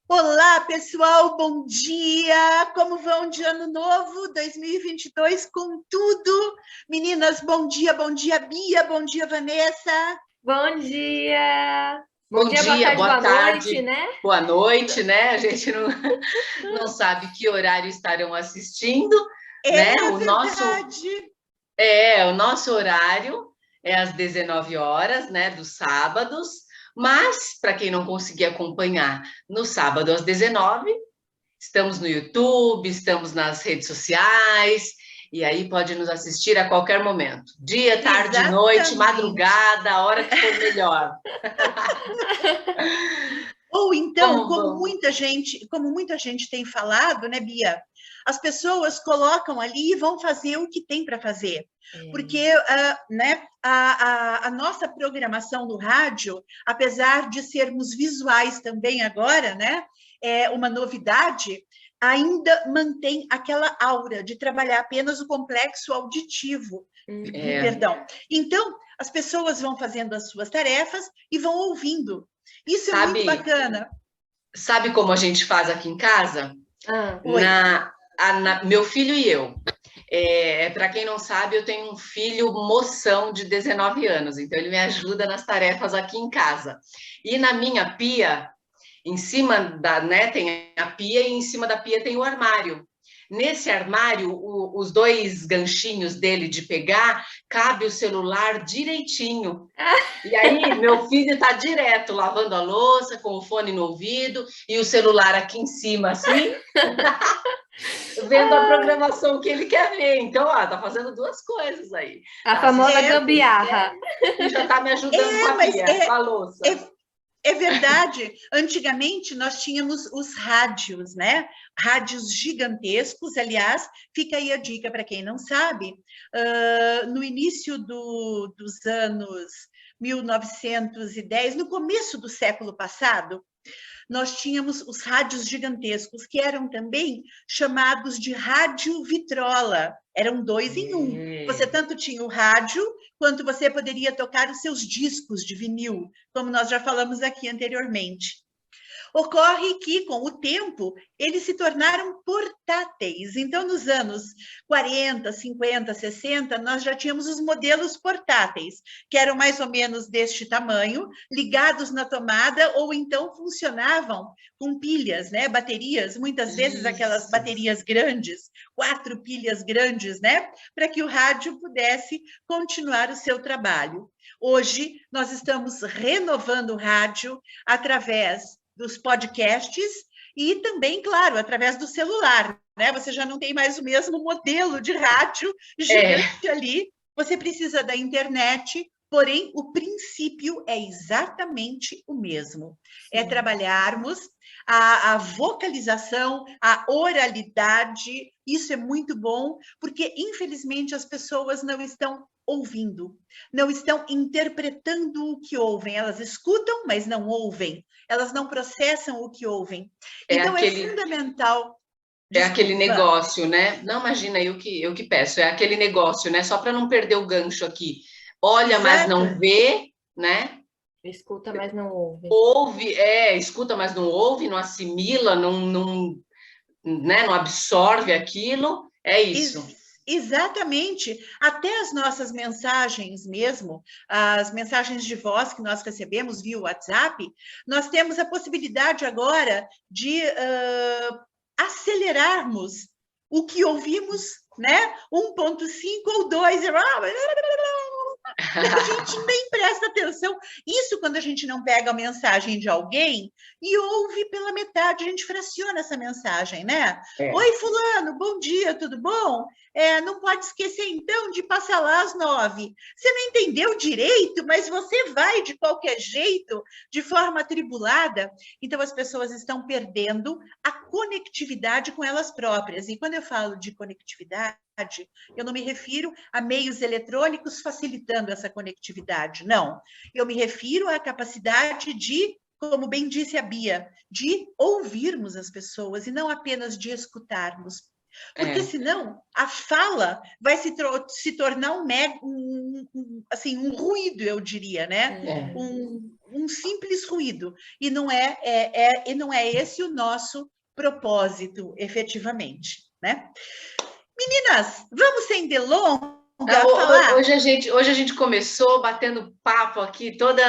Olá, pessoal, bom dia! Como vão de ano novo, 2022, com tudo? Meninas, bom dia, Bia, bom dia, Vanessa. Bom dia! Bom Bom dia, boa dia, tarde, boa boa noite, tarde, né? boa noite, né? A gente não sabe que horário estarão assistindo, né? É O nosso verdade. o nosso horário é às 19 horas, né, dos sábados, mas para quem não conseguir acompanhar no sábado às 19, estamos no YouTube, estamos nas redes sociais, e aí pode nos assistir a qualquer momento. Dia, tarde, noite, Exatamente. madrugada, a hora que for melhor. Ou então, Como vamos? como muita gente tem falado, né, Bia? As pessoas colocam ali e vão fazer o que tem para fazer. Porque né, a nossa programação no rádio, apesar de sermos visuais também agora, né, é uma novidade, ainda mantém aquela aura de trabalhar apenas o complexo auditivo. É, Perdão. Então, as pessoas vão fazendo as suas tarefas e vão ouvindo. Isso é muito sabe, bacana. sabe como a gente faz aqui em casa? Ah, Oi. Meu filho e eu. Para quem não sabe, eu tenho um filho moção de 19 anos, então ele me ajuda nas tarefas aqui em casa. E na minha pia, em cima da, né, tem a pia e em cima da pia tem o armário. Nesse armário, os dois ganchinhos dele de pegar, cabe o celular direitinho. E aí, meu filho está direto lavando a louça, com o fone no ouvido e o celular aqui em cima, assim, vendo a programação que ele quer ver. Então, ó, tá fazendo duas coisas aí. a Tá famosa É, assistindo gambiarra. série e já tá me ajudando com a mas pia, com a louça. é, é verdade. Antigamente nós tínhamos os rádios, né? Rádios gigantescos. Aliás, fica aí a dica para quem não sabe. No início dos anos 1910, no começo do século passado, nós tínhamos os rádios gigantescos, que eram também chamados de rádio vitrola. Eram dois em um. Você tanto tinha o rádio, quanto você poderia tocar os seus discos de vinil, como nós já falamos aqui anteriormente. Ocorre que, com o tempo, eles se tornaram portáteis. Então, nos anos 40, 50, 60, nós já tínhamos os modelos portáteis, que eram mais ou menos deste tamanho, ligados na tomada, ou então funcionavam com pilhas, né? Baterias, muitas vezes aquelas Isso. baterias grandes, 4 pilhas grandes, né? Para que o rádio pudesse continuar o seu trabalho. Hoje, nós estamos renovando o rádio através dos podcasts e também, claro, através do celular, né? Você já não tem mais o mesmo modelo de rádio É, gigante ali, você precisa da internet, porém o princípio é exatamente o mesmo. É Sim. trabalharmos a vocalização, a oralidade, isso é muito bom, porque infelizmente as pessoas não estão ouvindo, não estão interpretando o que ouvem, elas escutam, mas não ouvem, elas não processam o que ouvem. é Então, é aquele, fundamental. é aquele Desculpa. negócio, né? Não, imagina, eu que peço, é aquele negócio, né? Só para não perder o gancho aqui. Olha, mas Exato. não vê, né? Escuta, mas não ouve. Ouve, escuta, mas não ouve, não assimila, não, né, não absorve aquilo. É isso. Exatamente. Até as nossas mensagens mesmo, as mensagens de voz que nós recebemos via WhatsApp, nós temos a possibilidade agora de acelerarmos o que ouvimos, né? 1.5 ou 2. A gente nem presta atenção. Isso quando a gente não pega a mensagem de alguém e ouve pela metade, a gente fraciona essa mensagem, né? É. Oi, fulano, bom dia, tudo bom? Não pode esquecer, então, de passar lá às 9. Você não entendeu direito, mas você vai de qualquer jeito, de forma atribulada. Então, as pessoas estão perdendo a conectividade com elas próprias. E quando eu falo de conectividade, eu não me refiro a meios eletrônicos facilitando essa conectividade, não. Eu me refiro à capacidade de, como bem disse a Bia, de ouvirmos as pessoas e não apenas de escutarmos. Porque É. senão a fala vai se tornar assim, um ruído, eu diria, né? É. Uhum. um simples ruído. E não não é esse o nosso propósito, efetivamente, né? Meninas, vamos sem delongas falar? Hoje a gente começou batendo papo aqui toda,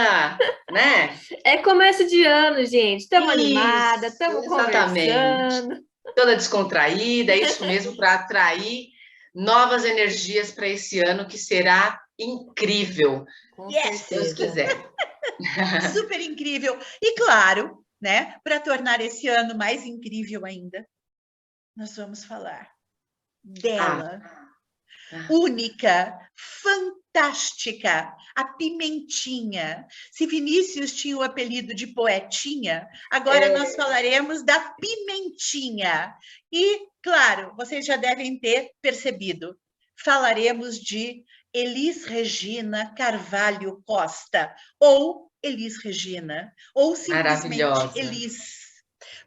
né? É começo de ano, gente. Estamos animadas, Isso, estamos exatamente. conversando. Toda descontraída, é isso mesmo, para atrair novas energias para esse ano, que será incrível, Com se Deus certeza. quiser. Super incrível. E claro, né, para tornar esse ano mais incrível ainda, nós vamos falar dela. Única, fantástica, a Pimentinha. Se Vinícius tinha o apelido de Poetinha, agora nós falaremos da Pimentinha. E, claro, vocês já devem ter percebido, falaremos de Elis Regina Carvalho Costa, ou Elis Regina, ou simplesmente Elis.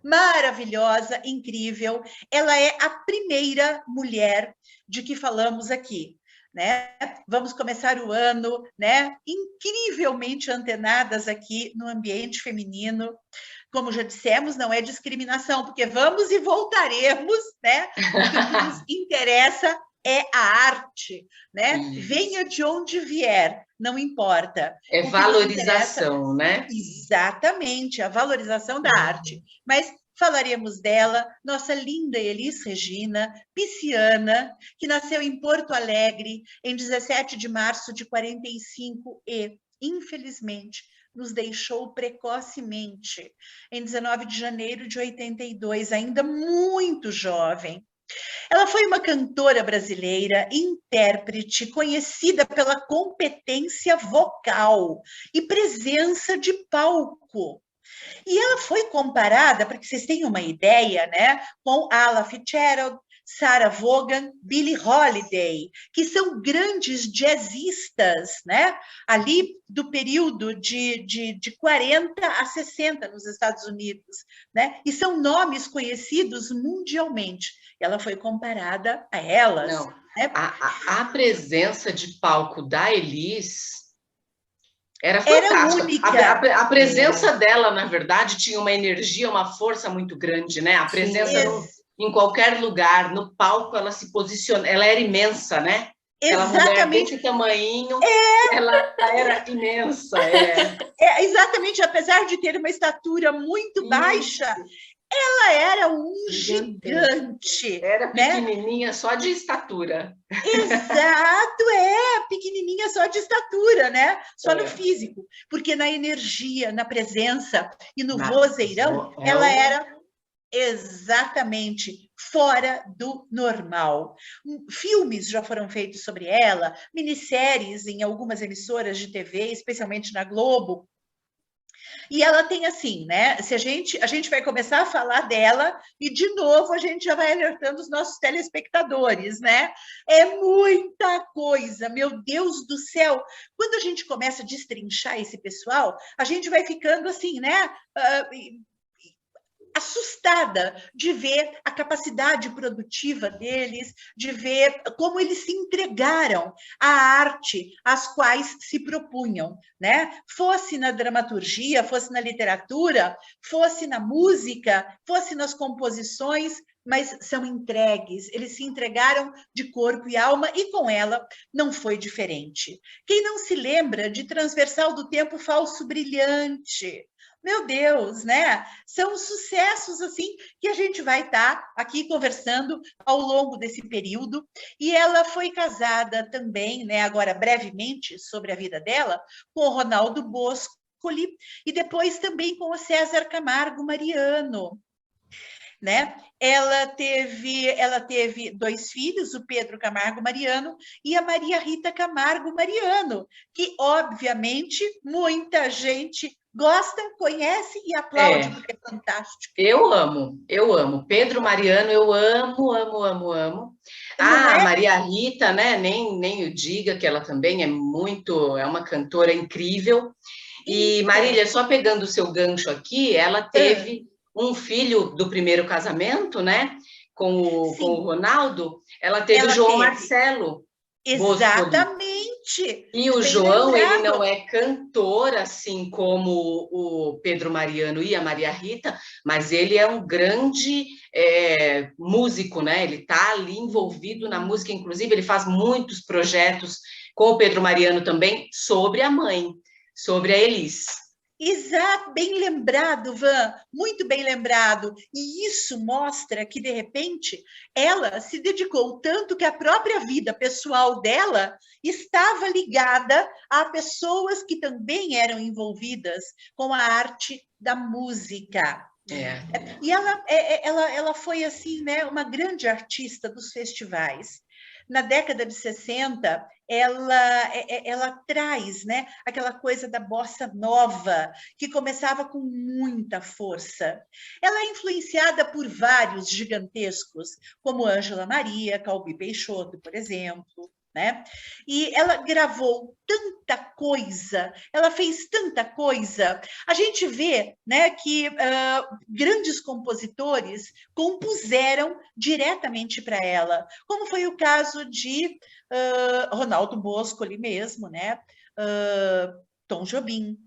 Maravilhosa, incrível. Ela é a primeira mulher de que falamos aqui, né? Vamos começar o ano, né? Incrivelmente antenadas aqui no ambiente feminino. Como já dissemos, não é discriminação, porque vamos e voltaremos, né? O que nos interessa é a arte, né? Isso. Venha de onde vier, não importa. É valorização, né? Exatamente, a valorização da arte. Mas falaremos dela, nossa linda Elis Regina, pisciana, que nasceu em Porto Alegre em 17 de março de 45 e, infelizmente, nos deixou precocemente em 19 de janeiro de 82, ainda muito jovem. Ela foi uma cantora brasileira, intérprete, conhecida pela competência vocal e presença de palco. E ela foi comparada, para que vocês tenham uma ideia, né, com Ella Fitzgerald, Sarah Vaughan, Billie Holiday, que são grandes jazzistas, né, ali do período de 40 a 60 nos Estados Unidos, né, e são nomes conhecidos mundialmente. Ela foi comparada a elas. Não, né? a presença de palco da Elis era fantástica. Única. A presença dela, na verdade, tinha uma energia, uma força muito grande, né? A presença em qualquer lugar, no palco, ela se posiciona, ela era imensa, né? Aquela mulher desse tamanhinho, ela era imensa. Exatamente, apesar de ter uma estatura muito baixa, ela era um gigante. Era pequenininha, né? Só de estatura. Exato, pequenininha só de estatura, né? Só no físico. Porque na energia, na presença e no vozeirão, ela era exatamente fora do normal. Filmes já foram feitos sobre ela, minisséries em algumas emissoras de TV, especialmente na Globo. E ela tem assim, né? Se a gente vai começar a falar dela e de novo a gente já vai alertando os nossos telespectadores, né? É muita coisa, meu Deus do céu. Quando a gente começa a destrinchar esse pessoal, a gente vai ficando assim, né? Assustada de ver a capacidade produtiva deles, de ver como eles se entregaram à arte às quais se propunham, né? Fosse na dramaturgia, fosse na literatura, fosse na música, fosse nas composições, mas são entregues, eles se entregaram de corpo e alma, e com ela não foi diferente. Quem não se lembra de Transversal do Tempo Falso Brilhante? Meu Deus, né? São sucessos assim que a gente vai estar aqui conversando ao longo desse período. E ela foi casada também, né? Agora brevemente sobre a vida dela, com o Ronaldo Boscoli e depois também com o César Camargo Mariano. Né? Ela teve 2 filhos, o Pedro Camargo Mariano e a Maria Rita Camargo Mariano, que obviamente muita gente gosta, conhece e aplaude, porque é fantástico. Eu amo. Pedro Mariano, eu amo. A Maria Rita, né? Nem o diga, que ela também é uma cantora incrível. E Marília, só pegando o seu gancho aqui, ela teve um filho do primeiro casamento, né? Com o Ronaldo, ela teve o João Marcelo. Boscoli. Exatamente. E o Bem João, ele lembrado. não é cantor, assim como o Pedro Mariano e a Maria Rita, mas ele é um grande músico, né? Ele está ali envolvido na música, inclusive ele faz muitos projetos com o Pedro Mariano também sobre a mãe, sobre a Elis. Exato, bem lembrado, Van, muito bem lembrado. E isso mostra que, de repente, ela se dedicou tanto que a própria vida pessoal dela estava ligada a pessoas que também eram envolvidas com a arte da música. E ela foi, assim, né, uma grande artista dos festivais. Na década de 60, ela traz, né, aquela coisa da bossa nova, que começava com muita força. Ela é influenciada por vários gigantescos, como Ângela Maria, Calbi Peixoto, por exemplo. Né? E ela gravou tanta coisa, ela fez tanta coisa. A gente vê, né, que grandes compositores compuseram diretamente para ela, como foi o caso de Ronaldo Boscoli mesmo, né? Tom Jobim,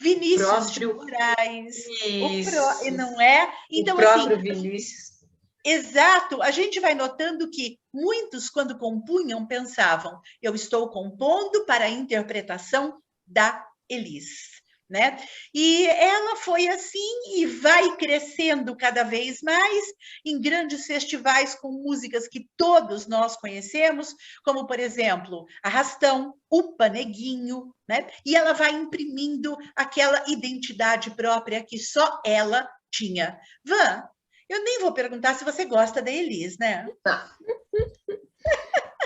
Vinícius de Próprio Moraes, isso, não é? o Então, assim, próprio Vinícius. exato, a gente vai notando que muitos, quando compunham, pensavam: eu estou compondo para a interpretação da Elis. Né? E ela foi assim e vai crescendo cada vez mais em grandes festivais com músicas que todos nós conhecemos, como, por exemplo, Arrastão, o Paneguinho, né? E ela vai imprimindo aquela identidade própria que só ela tinha. Van, eu nem vou perguntar se você gosta da Elis, né?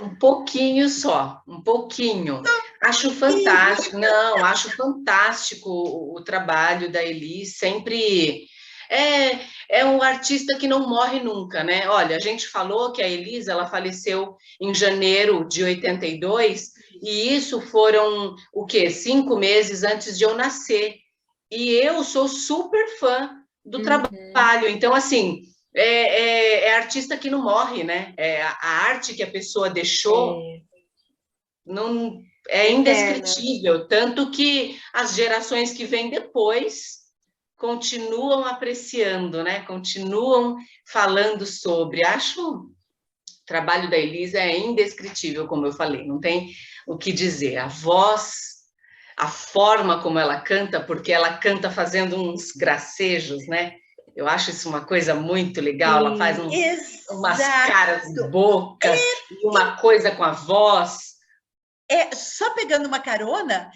Um pouquinho só, um pouquinho. Acho fantástico, não, acho fantástico o trabalho da Elis, sempre é um artista que não morre nunca, né? Olha, a gente falou que a Elis, ela faleceu em janeiro de 82, e isso foram, o quê? 5 meses antes de eu nascer. E eu sou super fã do trabalho, então, assim, é artista que não morre, né? A arte que a pessoa deixou não é indescritível, tanto que as gerações que vêm depois continuam apreciando, né? Continuam falando sobre. Acho o trabalho da Elisa é indescritível, como eu falei, não tem o que dizer. A voz, a forma como ela canta, porque ela canta fazendo uns gracejos, né? Eu acho isso uma coisa muito legal. Ela faz umas caras e bocas e uma coisa com a voz. Só pegando uma carona,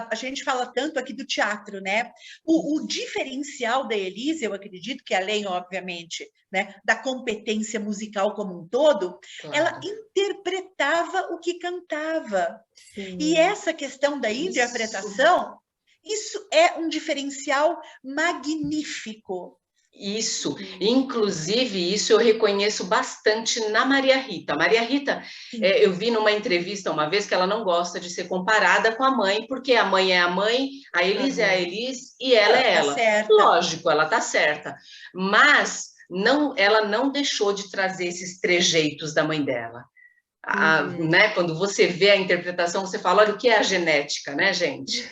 a gente fala tanto aqui do teatro, né? O diferencial da Elise, eu acredito que além, obviamente, né, da competência musical como um todo, claro, ela interpretava o que cantava. Sim. E essa questão da interpretação, isso é um diferencial magnífico. Isso, inclusive isso eu reconheço bastante na Maria Rita. A Maria Rita, eu vi numa entrevista uma vez que ela não gosta de ser comparada com a mãe, porque a mãe é a mãe, a Elis é a Elis e ela é ela. Certa. Lógico, ela tá certa, mas ela não deixou de trazer esses trejeitos da mãe dela. Né? Quando você vê a interpretação, você fala, olha o que é a genética, né, gente?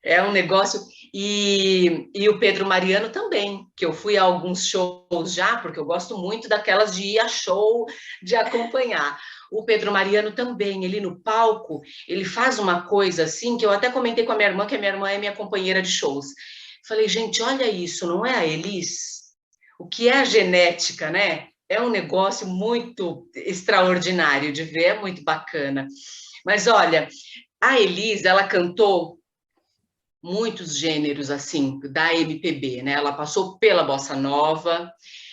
É um negócio... E o Pedro Mariano também, que eu fui a alguns shows já, porque eu gosto muito daquelas de ir a show, de acompanhar. O Pedro Mariano também, ele no palco, ele faz uma coisa assim, que eu até comentei com a minha irmã, que a minha irmã é minha companheira de shows. Falei, gente, olha isso, não é a Elis? O que é a genética, né? É um negócio muito extraordinário de ver, é muito bacana. Mas olha, a Elis, ela cantou muitos gêneros, assim, da MPB, né? Ela passou pela bossa nova,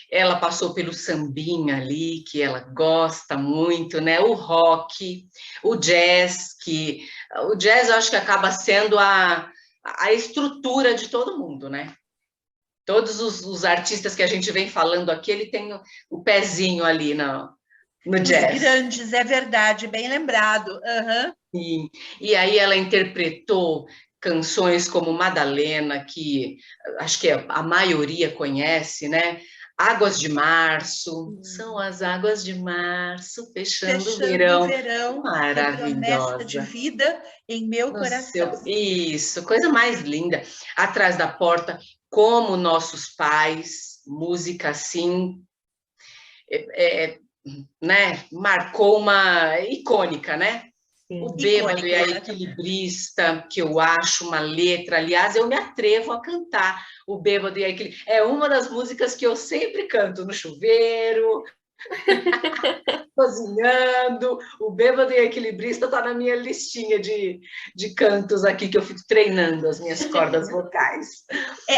ela passou pelo sambinha ali, que ela gosta muito, né? O rock, o jazz, que... O jazz, eu acho que acaba sendo a estrutura de todo mundo, né? Todos os artistas que a gente vem falando aqui, ele tem o pezinho ali no jazz. Os grandes, é verdade, bem lembrado. Sim. E aí ela interpretou canções como Madalena, que acho que a maioria conhece, né? Águas de Março, são as águas de março, fechando o Fechando o verão. verão, com promessa de Maravilhosa. vida em meu No coração. seu... Isso, coisa mais linda. Atrás da porta, como nossos pais, música assim, né? Marcou uma icônica, né? O Bêbado e Icônica, a exatamente. Equilibrista, que eu acho uma letra, aliás, eu me atrevo a cantar o Bêbado e a Equilibrista. É uma das músicas que eu sempre canto no chuveiro, cozinhando. O Bêbado e a Equilibrista está na minha listinha de cantos aqui, que eu fico treinando as minhas cordas vocais.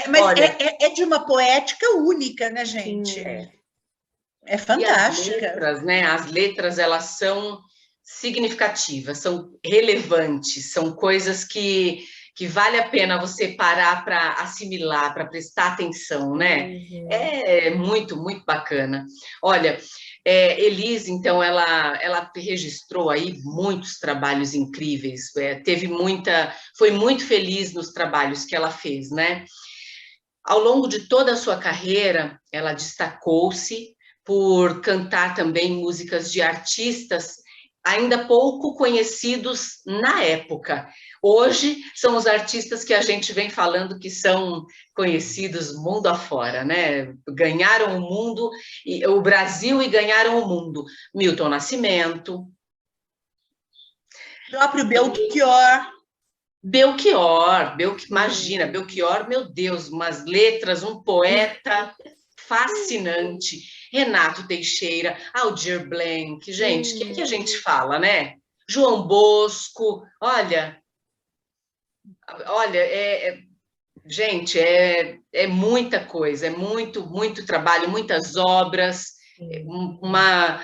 Mas Olha, é de uma poética única, né, gente? é. É E as fantástica. letras, né? As letras, elas são significativas, são relevantes, são coisas que vale a pena você parar para assimilar, para prestar atenção, né? É muito, muito bacana. Olha, Elis, então, ela registrou aí muitos trabalhos incríveis, foi muito feliz nos trabalhos que ela fez, né? Ao longo de toda a sua carreira, ela destacou-se por cantar também músicas de artistas ainda pouco conhecidos na época. Hoje são os artistas que a gente vem falando que são conhecidos mundo afora, né? Ganharam o mundo, o Brasil e ganharam o mundo. Milton Nascimento, Próprio Belchior. Imagina, Belchior, meu Deus, umas letras, um poeta fascinante. Renato Teixeira, Aldir Blanc, gente, o que a gente fala, né? João Bosco, olha, gente, é muita coisa, é muito, muito trabalho, muitas obras, uma,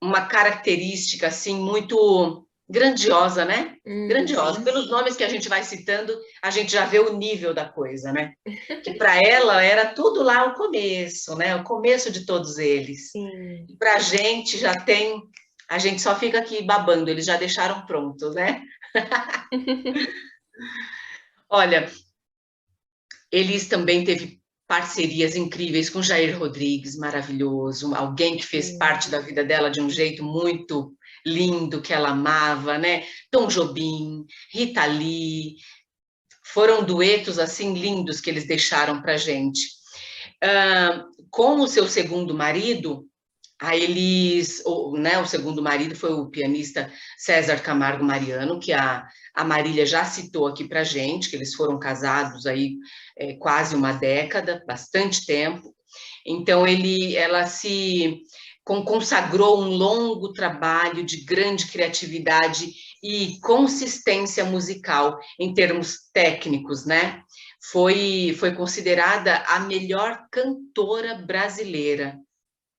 uma característica, assim, muito grandiosa, né? Grandiosa. Sim, Pelos sim. nomes que a gente vai citando, a gente já vê o nível da coisa, né? Que para ela era tudo lá o começo, né? O começo de todos eles. E para a gente já tem, a gente só fica aqui babando, eles já deixaram pronto, né? Olha, Elis também teve parcerias incríveis com Jair Rodrigues, maravilhoso, alguém que fez parte da vida dela de um jeito muito lindo, que ela amava, né? Tom Jobim, Rita Lee, foram duetos assim lindos que eles deixaram para gente. Com o seu segundo marido, a Elis, o segundo marido foi o pianista César Camargo Mariano, que a Marília já citou aqui para gente, que eles foram casados aí quase uma década, bastante tempo. Então, ela se consagrou um longo trabalho de grande criatividade e consistência musical em termos técnicos, né? Foi considerada a melhor cantora brasileira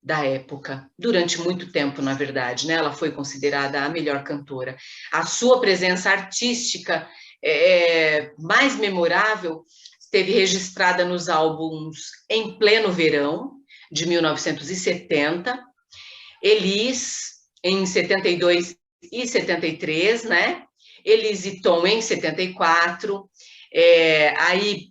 da época, durante muito tempo, na verdade, né? Ela foi considerada a melhor cantora. A sua presença artística mais memorável esteve registrada nos álbuns Em Pleno Verão, de 1970, Elis, em 72 e 73, né? Elis e Tom, em 74, aí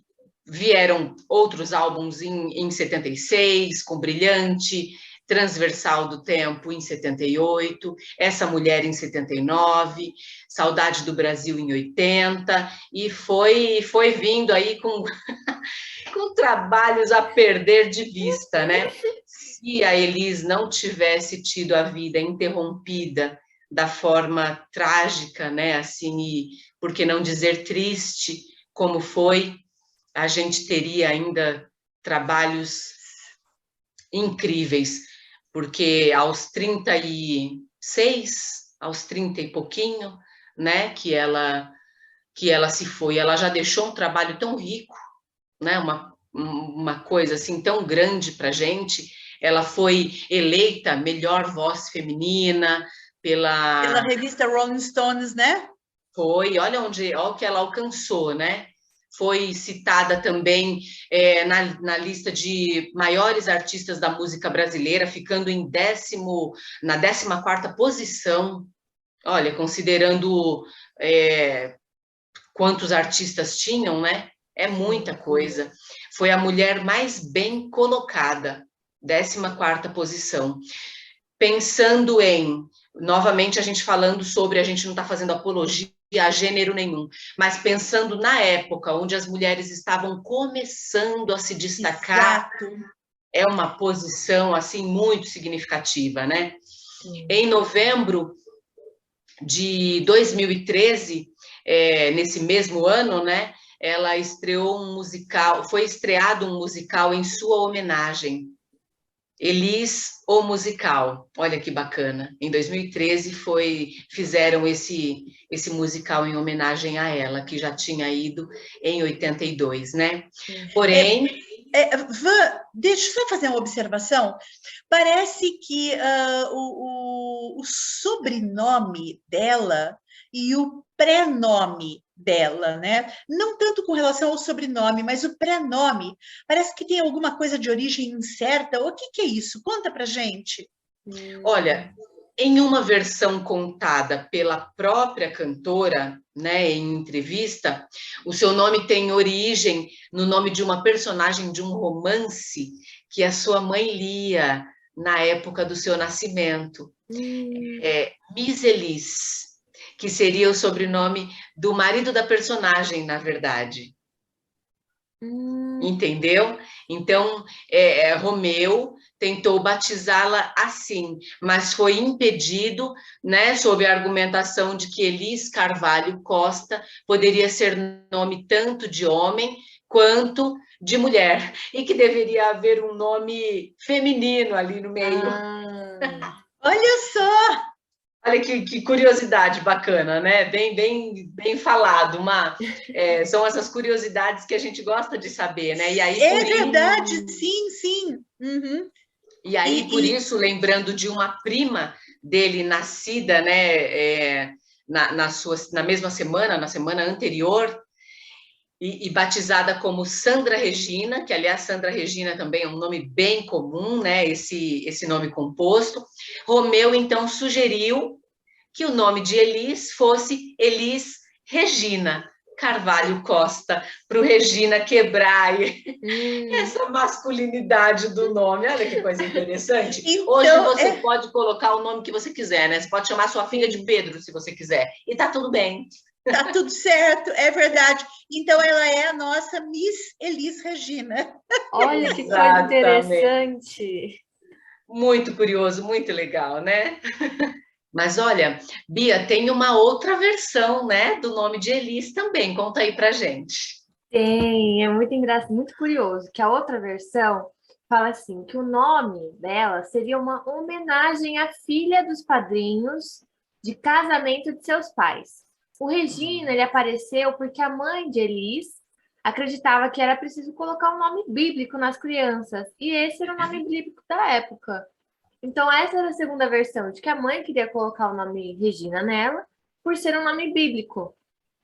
vieram outros álbuns em 76, com Brilhante, Transversal do Tempo, em 78, Essa Mulher, em 79, Saudade do Brasil, em 80, e foi vindo aí com, com trabalhos a perder de vista, né? Se a Elis não tivesse tido a vida interrompida da forma trágica, né, assim, e por que não dizer triste, como foi, a gente teria ainda trabalhos incríveis, porque aos 36, aos 30 e pouquinho, né, que ela se foi, ela já deixou um trabalho tão rico, né, uma coisa assim tão grande para a gente. Ela foi eleita melhor voz feminina Pela pela... revista Rolling Stones, né? olha o que ela alcançou, né? Foi citada também na lista de maiores artistas da música brasileira, ficando na 14ª posição. Olha, considerando quantos artistas tinham, né? É muita coisa. Foi a mulher mais bem colocada, 14ª posição. Pensando em, novamente a gente falando sobre, a gente não está fazendo apologia a gênero nenhum, mas pensando na época onde as mulheres estavam começando a se destacar, Exato. é uma posição assim muito significativa, né? Em novembro de 2013, nesse mesmo ano, né? Ela estreou um musical, foi estreado um musical em sua homenagem, Elis, o musical. Olha que bacana. Em 2013 fizeram esse musical em homenagem a ela, que já tinha ido em 82, né? Porém, Van, deixa eu só fazer uma observação. Parece que o sobrenome dela e o prenome dela, né? Não tanto com relação ao sobrenome, mas o prenome. Parece que tem alguma coisa de origem incerta. O que é isso? Conta pra gente. olha, em uma versão contada pela própria cantora, né, em entrevista, o seu nome tem origem no nome de uma personagem de um romance que a sua mãe lia na época do seu nascimento. Miss Elis, que seria o sobrenome do marido da personagem, na verdade. Entendeu? Então, Romeu tentou batizá-la assim, mas foi impedido, né, sob a argumentação de que Elis Carvalho Costa poderia ser nome tanto de homem quanto de mulher, e que deveria haver um nome feminino ali no meio. Olha só! Olha que curiosidade bacana, né? Bem falado. São essas curiosidades que a gente gosta de saber, né? E aí, é verdade, sim, sim. Uhum. E aí, por isso, lembrando de uma prima dele nascida, né, na mesma semana, na semana anterior, e batizada como Sandra Regina, que, aliás, Sandra Regina também é um nome bem comum, né, esse nome composto. Romeu, então, sugeriu que o nome de Elis fosse Elis Regina Carvalho Costa, para o Regina quebrar essa masculinidade do nome. Olha que coisa interessante. Então, hoje você pode colocar o nome que você quiser, né? Você pode chamar sua filha de Pedro, se você quiser, e tá tudo bem. Tá tudo certo, é verdade. Então, ela é a nossa Miss Elis Regina. Olha que coisa interessante. Muito curioso, muito legal, né? Mas olha, Bia, tem uma outra versão, né, do nome de Elis também. Conta aí pra gente. Tem, é muito engraçado, muito curioso, que a outra versão fala assim, que o nome dela seria uma homenagem à filha dos padrinhos de casamento de seus pais. O Regina, ele apareceu porque a mãe de Elis acreditava que era preciso colocar um nome bíblico nas crianças, e esse era o nome bíblico da época. Então, essa era a segunda versão, de que a mãe queria colocar o nome Regina nela, por ser um nome bíblico.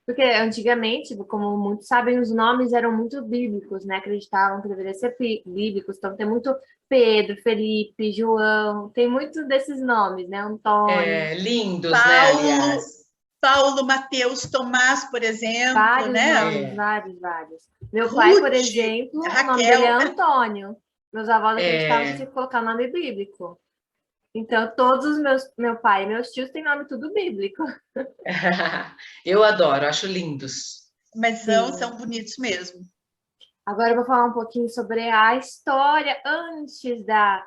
Porque antigamente, como muitos sabem, os nomes eram muito bíblicos, né? Acreditavam que deveriam ser bíblicos. Então, tem muito Pedro, Felipe, João, tem muitos desses nomes, né? Antônio. Lindos, Paulo, né, aliás. Paulo, Mateus, Tomás, por exemplo, vários né? Nomes, vários. Meu pai, por exemplo, Raquel. O nome dele é Antônio. Meus avós acreditavam que tinha que colocar o nome bíblico. Então, todos meu pai e meus tios têm nome tudo bíblico. Eu adoro, acho lindos. Mas são bonitos mesmo. Agora eu vou falar um pouquinho sobre a história antes da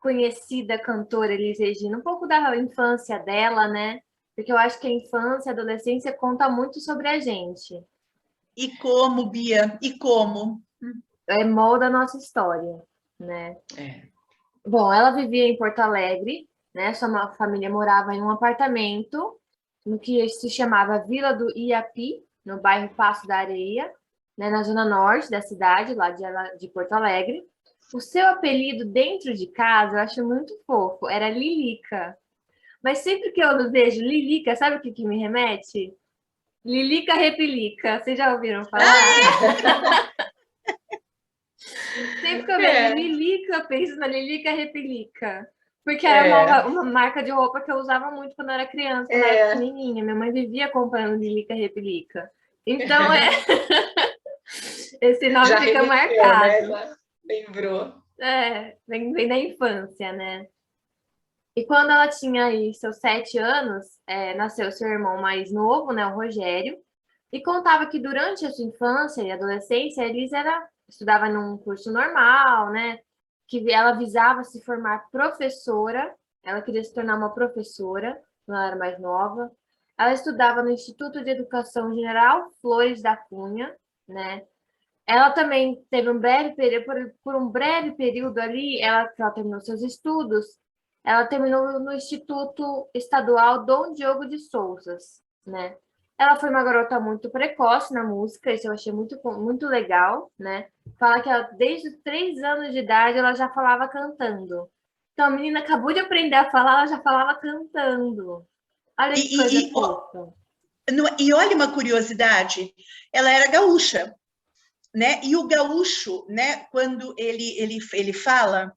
conhecida cantora Elis Regina, um pouco da infância dela, né? Porque eu acho que a infância, a adolescência conta muito sobre a gente. E como, Bia? E como? Molda a nossa história, né? Bom, ela vivia em Porto Alegre, né? Sua família morava em um apartamento no que se chamava Vila do Iapi, no bairro Passo da Areia, né? Na zona norte da cidade, lá de Porto Alegre. O seu apelido dentro de casa, eu acho muito fofo, era Lilica. Mas sempre que eu vejo Lilica, sabe o que me remete? Lilica Repelica. Vocês já ouviram falar? Sempre que eu vejo Lilica, eu penso na Lilica Repelica. Porque era uma marca de roupa que eu usava muito quando eu era criança, quando eu era pequenininha. Minha mãe vivia comprando Lilica Repelica. Então, Esse nome Já fica remeteu, marcado. né? Já lembrou. Vem da infância, né? E quando ela tinha aí seus 7 anos, nasceu seu irmão mais novo, né, o Rogério, e contava que durante a sua infância e adolescência, a Elis estudava num curso normal, né, que ela visava se formar professora, ela queria se tornar uma professora, quando ela era mais nova. Ela estudava no Instituto de Educação General Flores da Cunha, né? Ela também teve um breve período, por um breve período ali, que ela terminou seus estudos, ela terminou no Instituto Estadual Dom Diogo de Souza, né? Ela foi uma garota muito precoce na música, isso eu achei muito legal, né? Fala que ela, desde os 3 anos de idade, ela já falava cantando. Então, a menina acabou de aprender a falar, ela já falava cantando. Olha que coisa fofa. E olha uma curiosidade, ela era gaúcha, né? E o gaúcho, né, quando ele fala,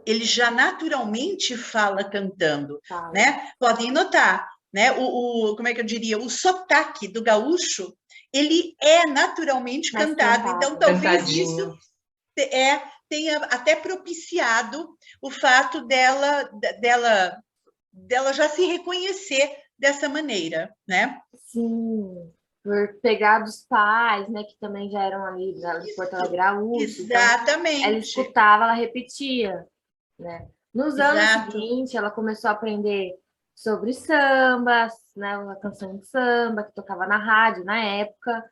ele já naturalmente fala cantando, né? Podem notar, né? Como é que eu diria? O sotaque do gaúcho, ele é naturalmente cantado. Então, talvez isso tenha até propiciado o fato dela já se reconhecer dessa maneira, né? Sim, por pegar dos pais, né, que também já eram ali de Porto Alegre gaúcho. Exatamente. Então, ela escutava, ela repetia, né? Nos anos seguintes, ela começou a aprender sobre sambas, né, uma canção de samba que tocava na rádio na época,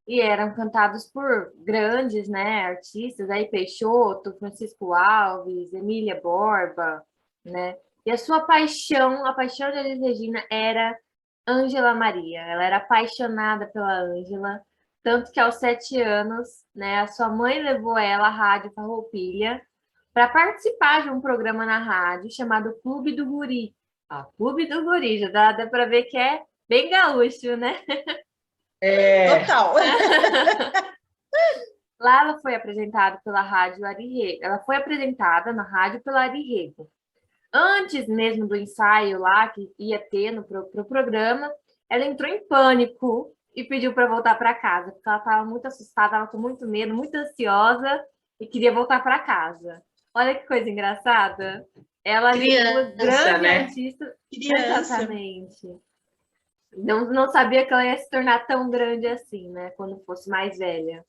e eram cantados por grandes, né, artistas, aí Peixoto, Francisco Alves, Emília Borba, né? E a sua paixão, a paixão de Elis Regina era Ângela Maria. Ela era apaixonada pela Ângela, tanto que aos 7 anos, né, a sua mãe levou ela à Rádio Farroupilha para participar de um programa na rádio chamado Clube do Guri. Clube do Guri, já dá para ver que é bem gaúcho, né? Total. Lá ela foi apresentada pela Rádio Arirrego. Ela foi apresentada na rádio pela Arirrego. Antes mesmo do ensaio lá, que ia ter pro programa, ela entrou em pânico e pediu para voltar para casa, porque ela estava muito assustada, estava com muito medo, muito ansiosa e queria voltar para casa. Olha que coisa engraçada. Ela criança, grande né? artista. Criança. Exatamente. Não sabia que ela ia se tornar tão grande assim, né? Quando fosse mais velha.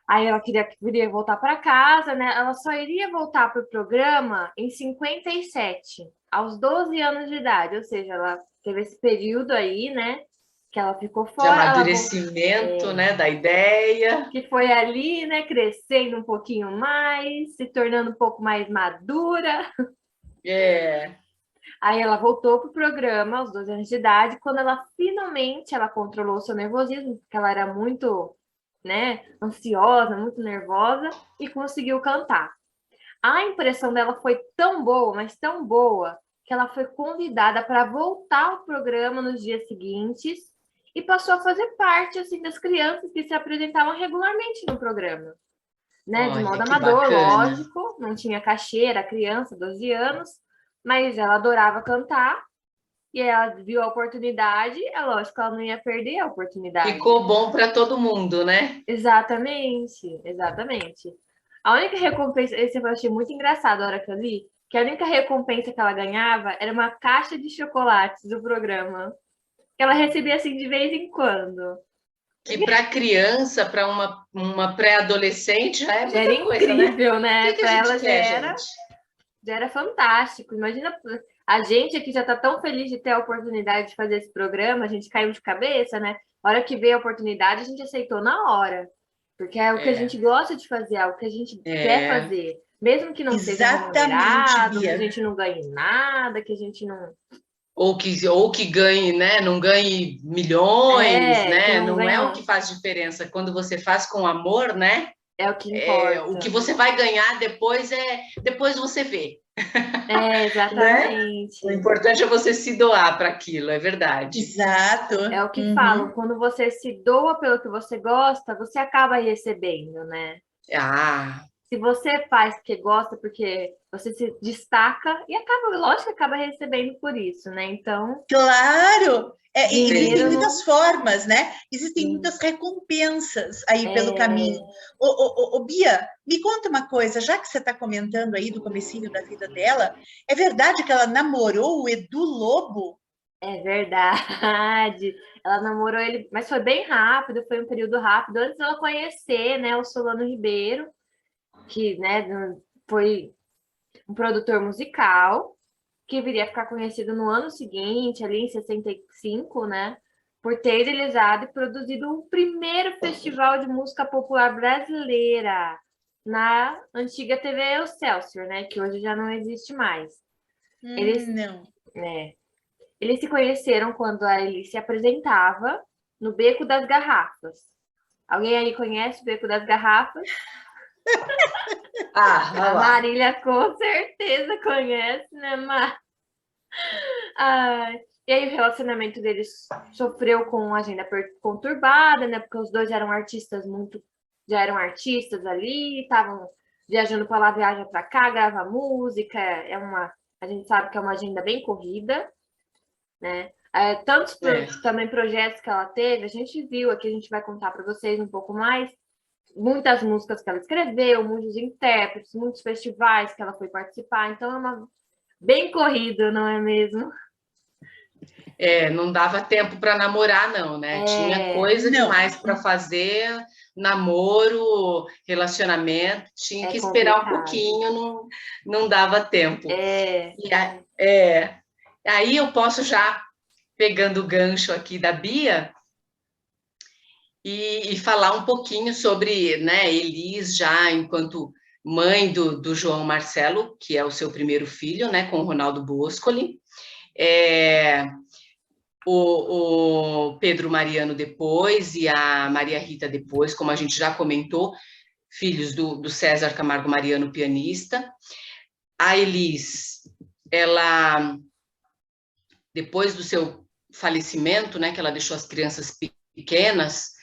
Aí ela queria voltar para casa, né? Ela só iria voltar para o programa em 57, aos 12 anos de idade. Ou seja, ela teve esse período aí, né? Que ela ficou fora. De amadurecimento, né? Da ideia. Que foi ali, né? Crescendo um pouquinho mais, se tornando um pouco mais madura. Aí ela voltou para o programa aos 12 anos de idade, quando ela finalmente controlou o seu nervosismo, porque ela era muito, né, ansiosa, muito nervosa, e conseguiu cantar. A impressão dela foi tão boa, mas tão boa, que ela foi convidada para voltar ao programa nos dias seguintes e passou a fazer parte assim das crianças que se apresentavam regularmente no programa. Né, de modo amador, bacana. lógico, não tinha cachê, era criança, 12 anos, mas ela adorava cantar e ela viu a oportunidade, é lógico que ela não ia perder a oportunidade. Ficou bom para todo mundo, né? Exatamente, exatamente. A única recompensa, esse eu achei muito engraçado a hora que eu li, que a única recompensa que ela ganhava era uma caixa de chocolates do programa, que ela recebia assim de vez em quando. Que para criança, para uma pré-adolescente, já é muita era coisa, incrível, né? Que para ela quer, já era fantástico. Imagina, a gente aqui já está tão feliz de ter a oportunidade de fazer esse programa, a gente caiu de cabeça, né? A hora que veio a oportunidade, a gente aceitou na hora. Porque é o que a gente gosta de fazer, é o que a gente quer fazer. Mesmo que não seja remunerado, que a gente não ganhe nada, que a gente não... Ou que ganhe, né? Não ganhe milhões, né? Não é o que faz diferença. Quando você faz com amor, né? É o que importa. O que você vai ganhar depois você vê. Exatamente. Né? O importante é você se doar para aquilo, é verdade. Exato. É o que falam. Quando você se doa pelo que você gosta, você acaba recebendo, né? Se você faz porque gosta, porque você se destaca e acaba, lógico que acaba recebendo por isso, né? Então, Claro! Existem dinheiro não. muitas formas, né? Existem Sim. muitas recompensas aí pelo É, caminho. Ô, Bia, me conta uma coisa, já que você está comentando aí do comecinho da vida dela, é verdade que ela namorou o Edu Lobo? é verdade. Ela namorou ele, mas foi bem rápido, foi um período rápido, antes dela conhecer, né, o Solano Ribeiro, que, né, foi um produtor musical, que viria a ficar conhecido no ano seguinte, ali em 65, né, por ter idealizado e produzido o primeiro festival de música popular brasileira na antiga TV Excelsior, né, que hoje já não existe mais. Eles, Não. né, eles se conheceram quando a Elis se apresentava no Beco das Garrafas. Alguém aí conhece o Beco das Garrafas? Olha A lá. Marília com certeza conhece, né, Mar? Ah, e aí o relacionamento deles sofreu com uma agenda conturbada, né? Porque os dois eram artistas muito, já eram artistas ali, estavam viajando para lá, viaja para cá, grava música, a gente sabe que é uma agenda bem corrida, né? Tantos É. também projetos que ela teve, a gente viu aqui, a gente vai contar para vocês um pouco mais, muitas músicas que ela escreveu, muitos intérpretes, muitos festivais que ela foi participar, então é uma bem corrido, não é mesmo? Não dava tempo para namorar, não, né? Tinha coisa Não. demais para fazer, namoro, relacionamento, tinha É que esperar um complicado. pouquinho, não dava tempo. É, E aí eu posso já, pegando o gancho aqui da Bia, e falar um pouquinho sobre, né, Elis já enquanto mãe do João Marcelo, que é o seu primeiro filho, né, com o Ronaldo Boscoli. O Pedro Mariano depois e a Maria Rita depois, como a gente já comentou, filhos do César Camargo Mariano, pianista. A Elis, ela, depois do seu falecimento, né, que ela deixou as crianças pequenas,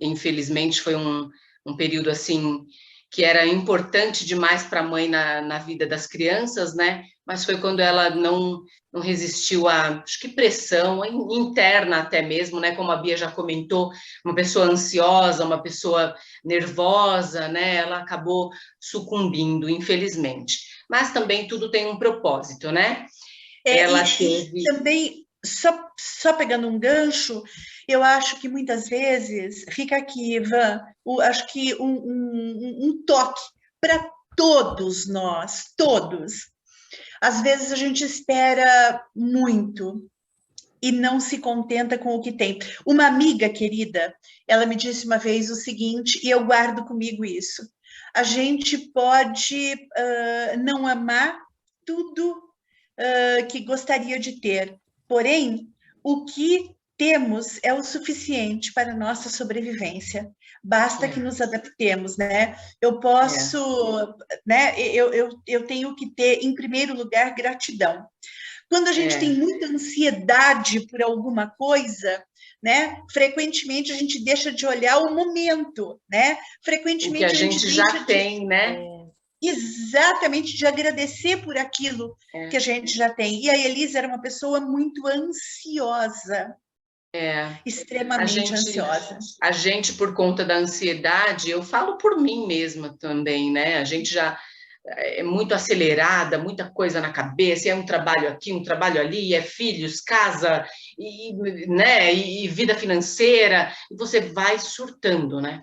infelizmente foi um período assim que era importante demais para a mãe na vida das crianças, né? Mas foi quando ela não resistiu à, acho que pressão interna até mesmo, né? Como a Bia já comentou, uma pessoa ansiosa, uma pessoa nervosa, né? Ela acabou sucumbindo, infelizmente. Mas também tudo tem um propósito, né? Ela teve... Também, só pegando um gancho, eu acho que muitas vezes, fica aqui, Ivan, acho que um toque para todos nós, todos. Às vezes a gente espera muito e não se contenta com o que tem. Uma amiga querida, ela me disse uma vez o seguinte, e eu guardo comigo isso. A gente pode não amar tudo que gostaria de ter, porém, o que temos é o suficiente para a nossa sobrevivência. Basta que nos adaptemos, né? Eu posso, né? Eu tenho que ter, em primeiro lugar, gratidão. Quando a gente tem muita ansiedade por alguma coisa, né? Frequentemente a gente deixa de olhar o momento, né? O que a Frequentemente a gente gente já deixa tem, né? exatamente de agradecer por aquilo que a gente já tem. E a Elisa era uma pessoa muito ansiosa, extremamente ansiosa. A gente, por conta da ansiedade, eu falo por mim mesma também, né? A gente já é muito acelerada, muita coisa na cabeça, é um trabalho aqui, um trabalho ali, é filhos, casa, né? E vida financeira, e você vai surtando, né?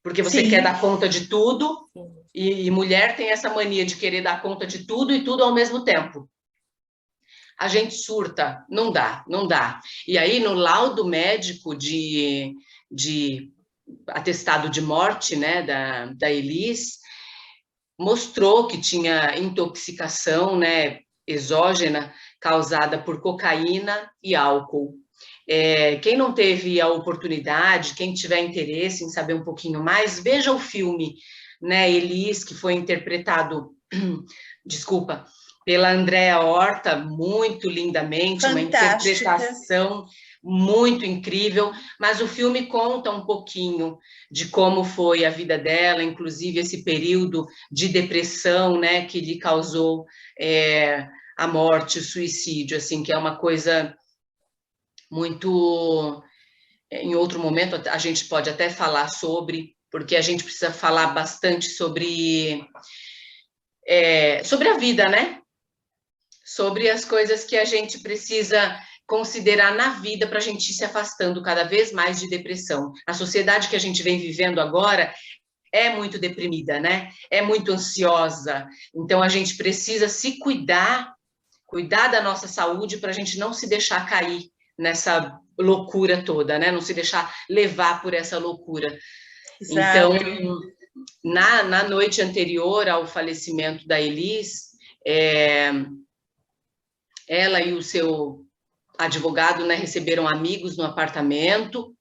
Porque você Sim. quer dar conta de tudo, e mulher tem essa mania de querer dar conta de tudo e tudo ao mesmo tempo. A gente surta, não dá, não dá. E aí, no laudo médico de atestado de morte, né, da Elis, mostrou que tinha intoxicação, né, exógena causada por cocaína e álcool. Quem não teve a oportunidade, quem tiver interesse em saber um pouquinho mais, veja o filme, né, Elis, que foi interpretado, desculpa, pela Andréa Horta, muito lindamente, Fantástica. uma interpretação muito incrível, mas o filme conta um pouquinho de como foi a vida dela, inclusive esse período de depressão, né, que lhe causou a morte, o suicídio, assim, que é uma coisa muito... Em outro momento a gente pode até falar sobre, porque a gente precisa falar bastante sobre a vida, né? Sobre as coisas que a gente precisa considerar na vida para a gente ir se afastando cada vez mais de depressão. A sociedade que a gente vem vivendo agora é muito deprimida, né? É muito ansiosa. Então, a gente precisa se cuidar da nossa saúde para a gente não se deixar cair nessa loucura toda, né? Não se deixar levar por essa loucura. Exato. Então, na noite anterior ao falecimento da Elis, ela e o seu advogado, né, receberam amigos no apartamento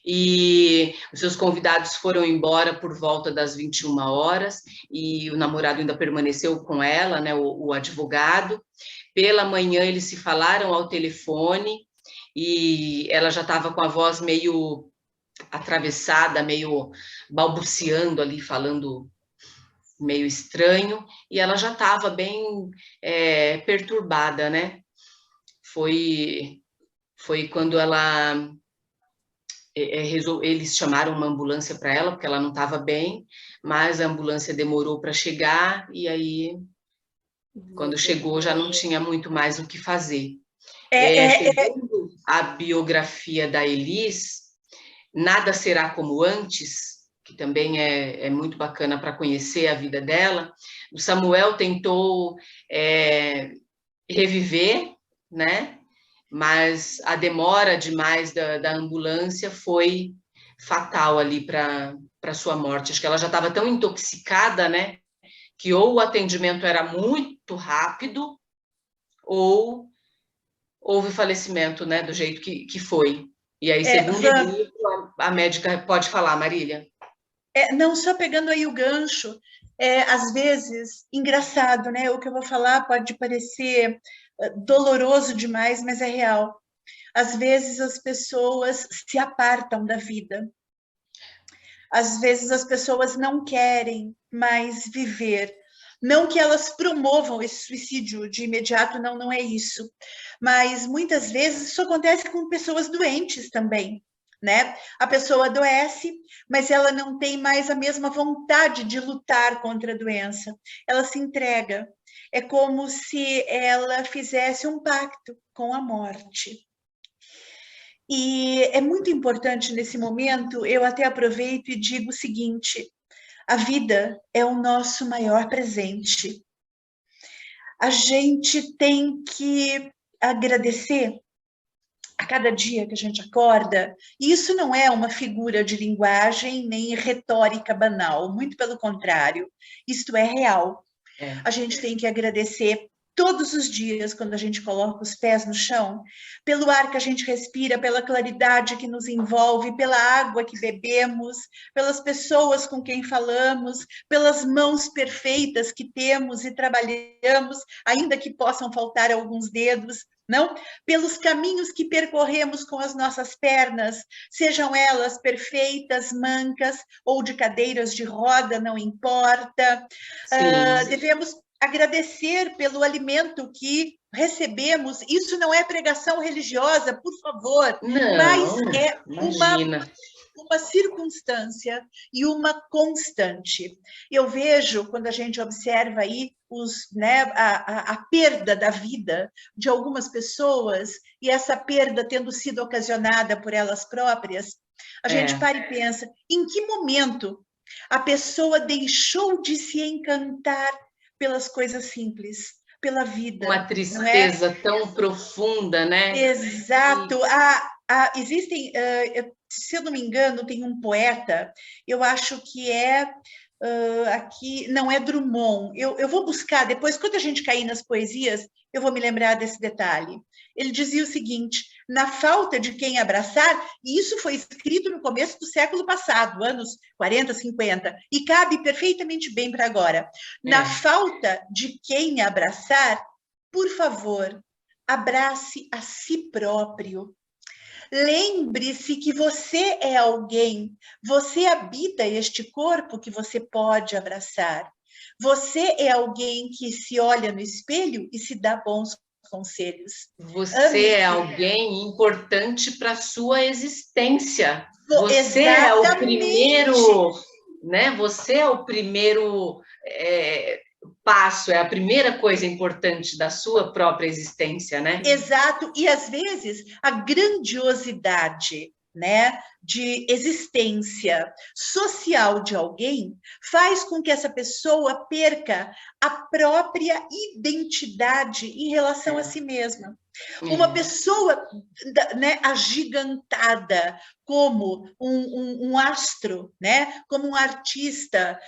e os seus convidados foram embora por volta das 21 horas e o namorado ainda permaneceu com ela, né, o advogado. Pela manhã eles se falaram ao telefone e ela já estava com a voz meio atravessada, meio balbuciando ali, falando meio estranho, e ela já estava bem perturbada, né? Foi quando eles chamaram uma ambulância para ela, porque ela não estava bem, mas a ambulância demorou para chegar, e aí, quando chegou, já não tinha muito mais o que fazer. Segundo a biografia da Elis, Nada Será Como Antes, que também é muito bacana para conhecer a vida dela, o Samuel tentou reviver, né? Mas a demora demais da ambulância foi fatal ali para sua morte. Acho que ela já estava tão intoxicada, né? Que ou o atendimento era muito rápido, ou houve falecimento, né? Do jeito que foi. E aí, segundo o livro, a médica pode falar, Marília. Não, só pegando aí o gancho, às vezes, engraçado, né? O que eu vou falar pode parecer doloroso demais, mas é real. Às vezes as pessoas se apartam da vida. Às vezes as pessoas não querem mais viver. Não que elas promovam esse suicídio de imediato, não é isso. Mas muitas vezes isso acontece com pessoas doentes também, né? A pessoa adoece, mas ela não tem mais a mesma vontade de lutar contra a doença. Ela se entrega. É como se ela fizesse um pacto com a morte. E é muito importante nesse momento, eu até aproveito e digo o seguinte: a vida é o nosso maior presente. A gente tem que agradecer a cada dia que a gente acorda. E isso não é uma figura de linguagem nem retórica banal, muito pelo contrário, isto é real. A gente tem que agradecer todos os dias, quando a gente coloca os pés no chão, pelo ar que a gente respira, pela claridade que nos envolve, pela água que bebemos, pelas pessoas com quem falamos, pelas mãos perfeitas que temos e trabalhamos, ainda que possam faltar alguns dedos, não? Pelos caminhos que percorremos com as nossas pernas, sejam elas perfeitas, mancas ou de cadeiras de roda, não importa. Devemos agradecer pelo alimento que recebemos. Isso não é pregação religiosa, por favor, não, mas é imagina. uma circunstância e uma constante. Eu vejo, quando a gente observa aí a perda da vida de algumas pessoas, e essa perda tendo sido ocasionada por elas próprias, a gente para e pensa, em que momento a pessoa deixou de se encantar pelas coisas simples, pela vida. Uma tristeza tão profunda, né? Exato. Existem, se eu não me engano, tem um poeta, eu acho que aqui, não é Drummond, eu vou buscar depois, quando a gente cair nas poesias, eu vou me lembrar desse detalhe. Ele dizia o seguinte: na falta de quem abraçar, e isso foi escrito no começo do século passado, anos 40, 50, e cabe perfeitamente bem para agora. Na falta de quem abraçar, por favor, abrace a si próprio. Lembre-se que você é alguém, você habita este corpo que você pode abraçar. Você é alguém que se olha no espelho e se dá bons conselhos. Você é alguém importante para a sua existência. Você é o Exatamente. primeiro, né? Você é o primeiro passo, é a primeira coisa importante da sua própria existência, né? Exato, e às vezes a grandiosidade, né, de existência social de alguém faz com que essa pessoa perca a própria identidade em relação a si mesma. Uma pessoa, né, agigantada como um astro, né, como um artista,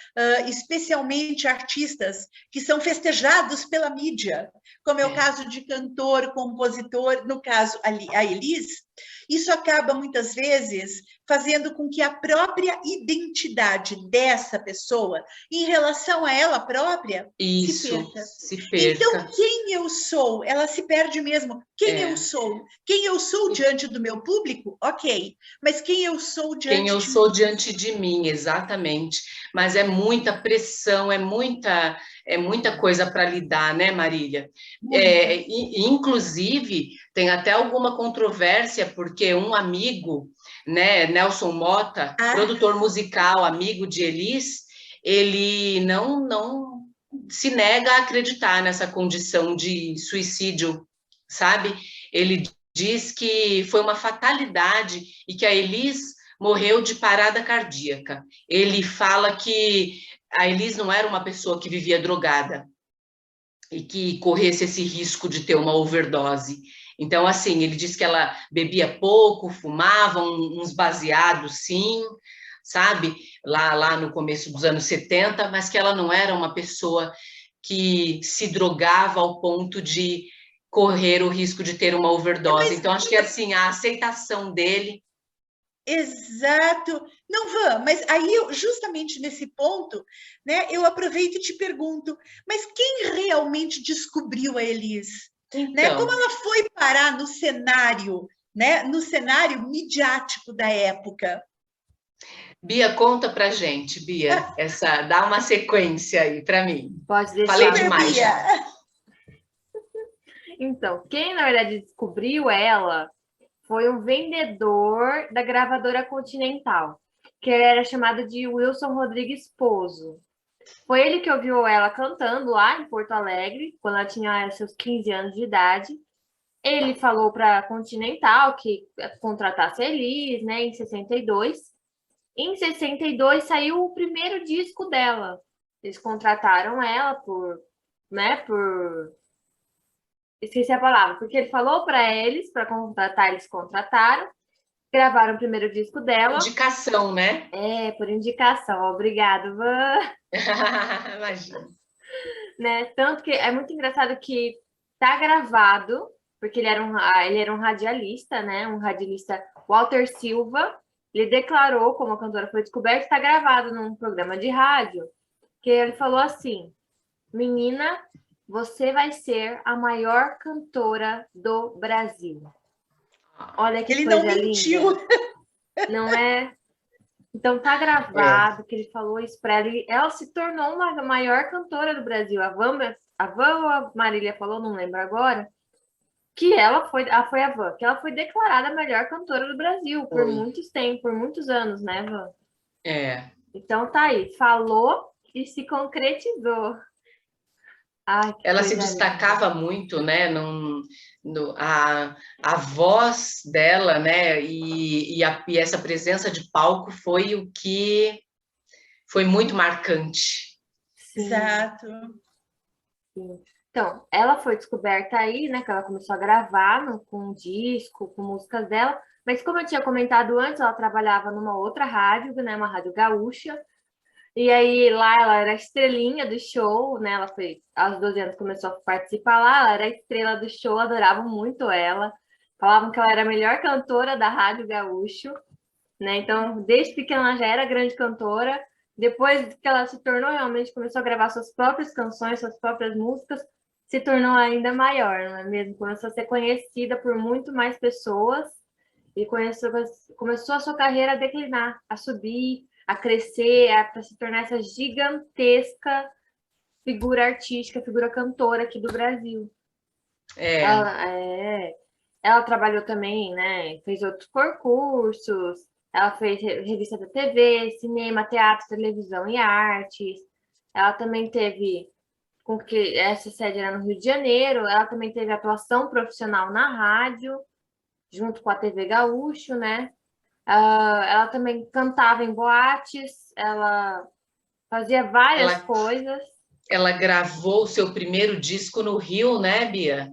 especialmente artistas que são festejados pela mídia, como é o caso de cantor, compositor, no caso a Elis, isso acaba muitas vezes fazendo com que a própria identidade dessa pessoa em relação a ela própria se perca. Então, quem eu sou? Ela se perde mesmo. Quem eu sou? Quem eu sou diante do meu público? Ok. Mas quem eu sou diante de mim? Quem eu sou diante de mim, exatamente. Mas é muita pressão, é muita coisa para lidar, né, Marília? Inclusive, tem até alguma controvérsia, porque um amigo, né, Nelson Mota, produtor musical, amigo de Elis, ele não se nega a acreditar nessa condição de suicídio, sabe? Ele diz que foi uma fatalidade e que a Elis morreu de parada cardíaca. Ele fala que a Elis não era uma pessoa que vivia drogada e que corresse esse risco de ter uma overdose. Então, assim, ele diz que ela bebia pouco, fumava uns baseados, sim, sabe? Lá no começo dos anos 70, mas que ela não era uma pessoa que se drogava ao ponto de correr o risco de ter uma overdose. Então, acho que, assim, a aceitação dele... Exato. Não, Van, mas aí, justamente nesse ponto, né, eu aproveito e te pergunto, mas quem realmente descobriu a Elis? Então, né? Como ela foi parar no cenário, né, no cenário midiático da época? Bia, conta pra gente, Bia, dá uma sequência aí para mim. Pode deixar. Falei demais. Bia. Então, quem na verdade descobriu ela foi um vendedor da gravadora Continental, que era chamado de Wilson Rodrigues Pozo. Foi ele que ouviu ela cantando lá em Porto Alegre, quando ela tinha seus 15 anos de idade. Ele falou para a Continental que contratasse a Elis, né, em 62. Em 62 saiu o primeiro disco dela. Eles contrataram ela esqueci a palavra, porque ele falou para eles, para contratar, eles contrataram, gravaram o primeiro disco dela. Indicação, né? Por indicação. Obrigado, Van. Imagina. Né? Tanto que é muito engraçado que tá gravado, porque ele era um radialista, né? Um radialista Walter Silva. Ele declarou como a cantora foi descoberta, está gravado num programa de rádio, que ele falou assim: menina, você vai ser a maior cantora do Brasil. Olha que ele coisa não mentiu. Linda. Não é? Então tá gravado que ele falou isso para ela. Ela se tornou uma maior cantora do Brasil. A Van ou a Marília falou, não lembro agora, que ela foi a Van, que ela foi declarada a melhor cantora do Brasil por muitos anos, né, Van? Então tá aí, falou e se concretizou. Ai, ela se destacava muito, né? A voz dela, né? E essa presença de palco foi o que foi muito marcante. Sim. Exato. Sim. Então, ela foi descoberta aí, né? Que ela começou a gravar com um disco, com músicas dela. Mas como eu tinha comentado antes, ela trabalhava numa outra rádio, né? Uma rádio gaúcha. E aí lá ela era a estrelinha do show, né? Ela foi aos 12 anos começou a participar lá, ela era a estrela do show, adoravam muito ela. Falavam que ela era a melhor cantora da Rádio Gaúcho, né? Então, desde pequena ela já era grande cantora. Depois que ela se tornou realmente, começou a gravar suas próprias canções, suas próprias músicas, se tornou ainda maior, não é mesmo? Começou a ser conhecida por muito mais pessoas. Ele começou a sua carreira a declinar, a subir, a crescer, para se tornar essa gigantesca figura artística, figura cantora aqui do Brasil. Ela trabalhou também, né? Fez outros concursos, ela fez revista da TV, cinema, teatro, televisão e artes. Ela também teve, com que essa sede era no Rio de Janeiro, ela também teve atuação profissional na rádio, junto com a TV Gaúcho, né? Ela também cantava em boates, ela fazia várias coisas. Ela gravou o seu primeiro disco no Rio, né, Bia?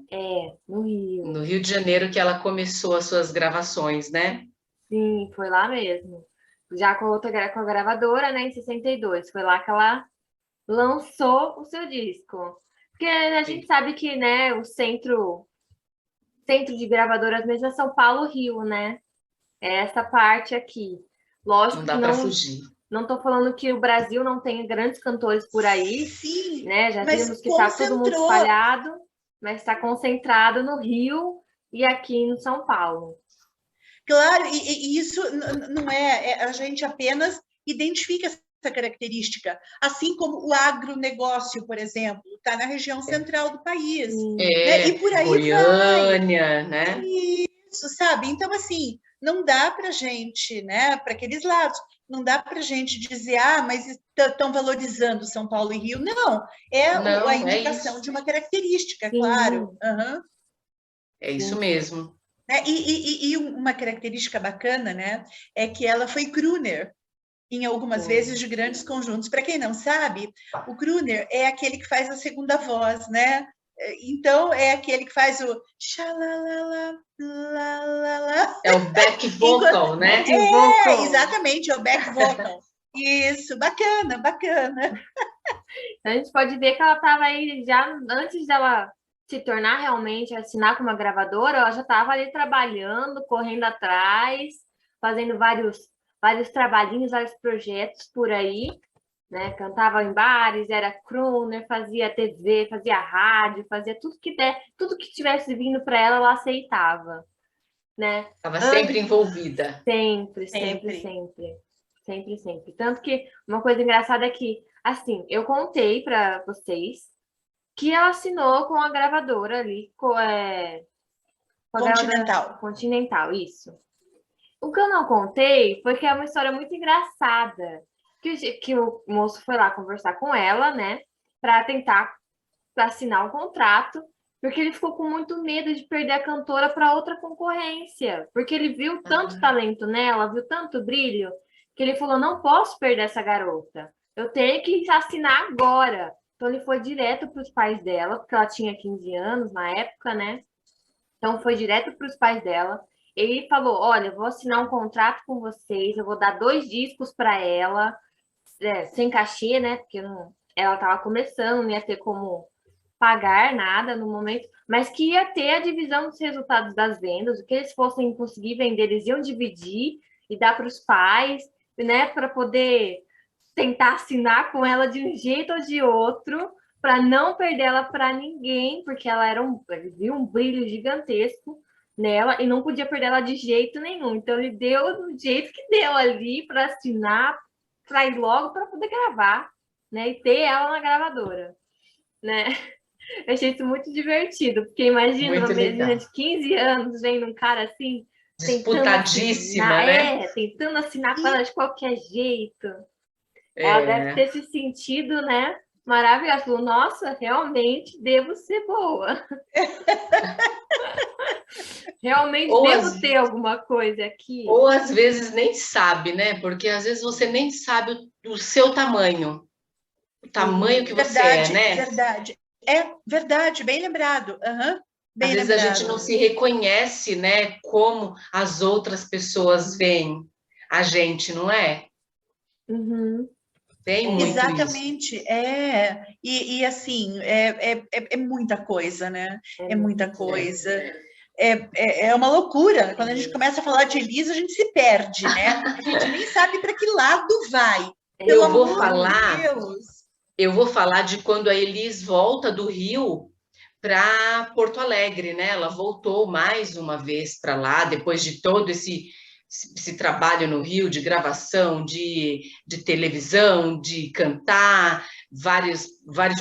No Rio. No Rio de Janeiro que ela começou as suas gravações, né? Sim, foi lá mesmo. Já com a gravadora, né, em 62. Foi lá que ela lançou o seu disco. Porque a gente sabe que, né, o centro de gravadoras mesmo é São Paulo, Rio, né? É essa parte aqui. Lógico não dá para fugir. Não estou falando que o Brasil não tem grandes cantores por aí. Sim, né? Já vimos que está todo mundo espalhado, mas está concentrado no Rio e aqui no São Paulo. Claro, e isso não a gente apenas identifica essa característica, assim como o agronegócio, por exemplo, está na região central do país. Né? E por aí Goiânia, né? Isso, sabe? Então, assim, não dá para a gente, né, para aqueles lados, não dá para a gente dizer, mas estão valorizando São Paulo e Rio. Não, a indicação de uma característica, claro. É isso mesmo. E uma característica bacana, né, é que ela foi crooner em algumas vezes de grandes conjuntos. Para quem não sabe, o crooner é aquele que faz a segunda voz, né? Então, é aquele que faz o xalalala, lalala. É o back vocal, né? Exatamente, é o back vocal. Isso, bacana, bacana. A gente pode ver que ela estava aí já, antes dela se tornar realmente, assinar com uma gravadora, ela já estava ali trabalhando, correndo atrás, fazendo vários trabalhinhos, vários projetos por aí, né? Cantava em bares, era crooner, fazia TV, fazia rádio, fazia tudo que der, tudo que tivesse vindo para ela aceitava, né? Estava sempre envolvida. Sempre. Tanto que uma coisa engraçada é que, assim, eu contei para vocês que ela assinou com a gravadora ali, com a Continental. Continental, isso. O que eu não contei foi que é uma história muito engraçada, que o moço foi lá conversar com ela, né, para tentar assinar um contrato, porque ele ficou com muito medo de perder a cantora para outra concorrência, porque ele viu tanto talento nela, viu tanto brilho, que ele falou, não posso perder essa garota, eu tenho que assinar agora. Então, ele foi direto para os pais dela, porque ela tinha 15 anos na época, né? Então, foi direto para os pais dela. Ele falou, olha, eu vou assinar um contrato com vocês, eu vou dar 2 discos para ela, sem cachê, né? Porque ela estava começando, não ia ter como pagar nada no momento, mas que ia ter a divisão dos resultados das vendas, o que eles fossem conseguir vender, eles iam dividir e dar para os pais, né? Para poder tentar assinar com ela de um jeito ou de outro, para não perder ela para ninguém, porque ela ele viu um brilho gigantesco nela e não podia perder ela de jeito nenhum. Então ele deu do jeito que deu ali para assinar, para ir logo para poder gravar, né? E ter ela na gravadora, né? Eu achei isso muito divertido, porque imagina uma menina de 15 anos vendo um cara assim, disputadíssima, né? Tentando assinar com ela de qualquer jeito. Ela deve ter se sentido, né? Maravilhosa. Falou, nossa, realmente devo ser boa. Realmente devo ter alguma coisa aqui. Ou às vezes nem sabe, né? Porque às vezes você nem sabe o seu tamanho. O tamanho que você é, né? Verdade. É verdade, bem lembrado. Bem às vezes a gente não se reconhece, né? Como as outras pessoas veem a gente, não é? Tem muito exatamente, isso. E assim, é muita coisa, né? É muita coisa. É uma loucura. Quando a gente começa a falar de Elis, a gente se perde, né? A gente nem sabe para que lado vai. Eu vou falar de quando a Elis volta do Rio para Porto Alegre, né? Ela voltou mais uma vez para lá, depois de todo esse trabalho no Rio de gravação, de televisão, de cantar, vários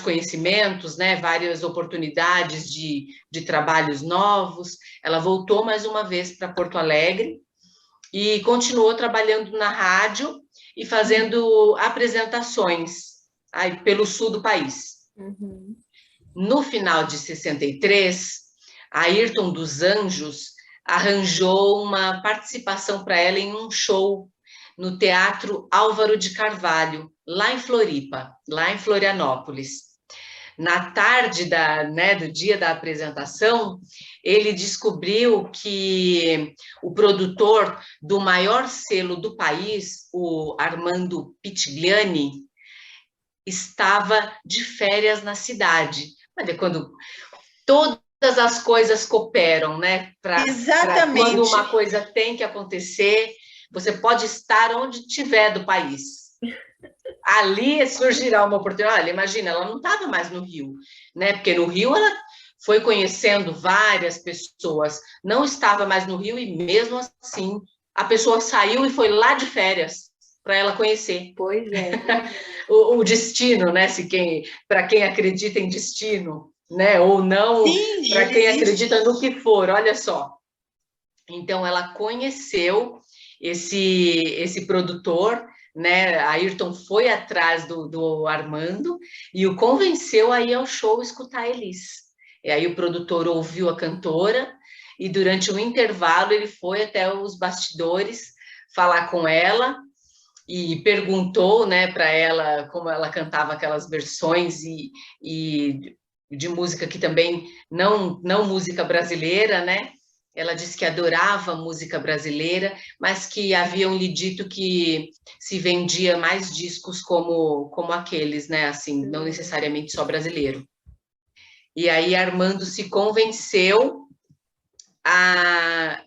conhecimentos, né? Várias oportunidades de trabalhos novos. Ela voltou mais uma vez para Porto Alegre e continuou trabalhando na rádio e fazendo apresentações aí pelo sul do país. Uhum. No final de 63, a Ayrton dos Anjos arranjou uma participação para ela em um show no Teatro Álvaro de Carvalho, lá em Floripa, lá em Florianópolis. Na tarde do dia da apresentação, ele descobriu que o produtor do maior selo do país, o Armando Pitigliani, estava de férias na cidade. Olha, quando todas as coisas cooperam, né? Exatamente. Quando uma coisa tem que acontecer, você pode estar onde estiver do país. Ali surgirá uma oportunidade. Olha, imagina, ela não estava mais no Rio, né? Porque no Rio ela foi conhecendo várias pessoas, não estava mais no Rio e mesmo assim a pessoa saiu e foi lá de férias para ela conhecer. Pois é. O destino, né? Para quem acredita em destino, né? Ou não, para quem acredita no que for, olha só. Então ela conheceu esse produtor, né? A Ayrton foi atrás do Armando e o convenceu a ir ao show escutar a Elis. E aí o produtor ouviu a cantora e durante o intervalo ele foi até os bastidores falar com ela e perguntou, né, para ela como ela cantava aquelas versões e de música que também não música brasileira, né? Ela disse que adorava música brasileira, mas que haviam lhe dito que se vendia mais discos como aqueles, né? Assim, não necessariamente só brasileiro. E aí Armando se convenceu a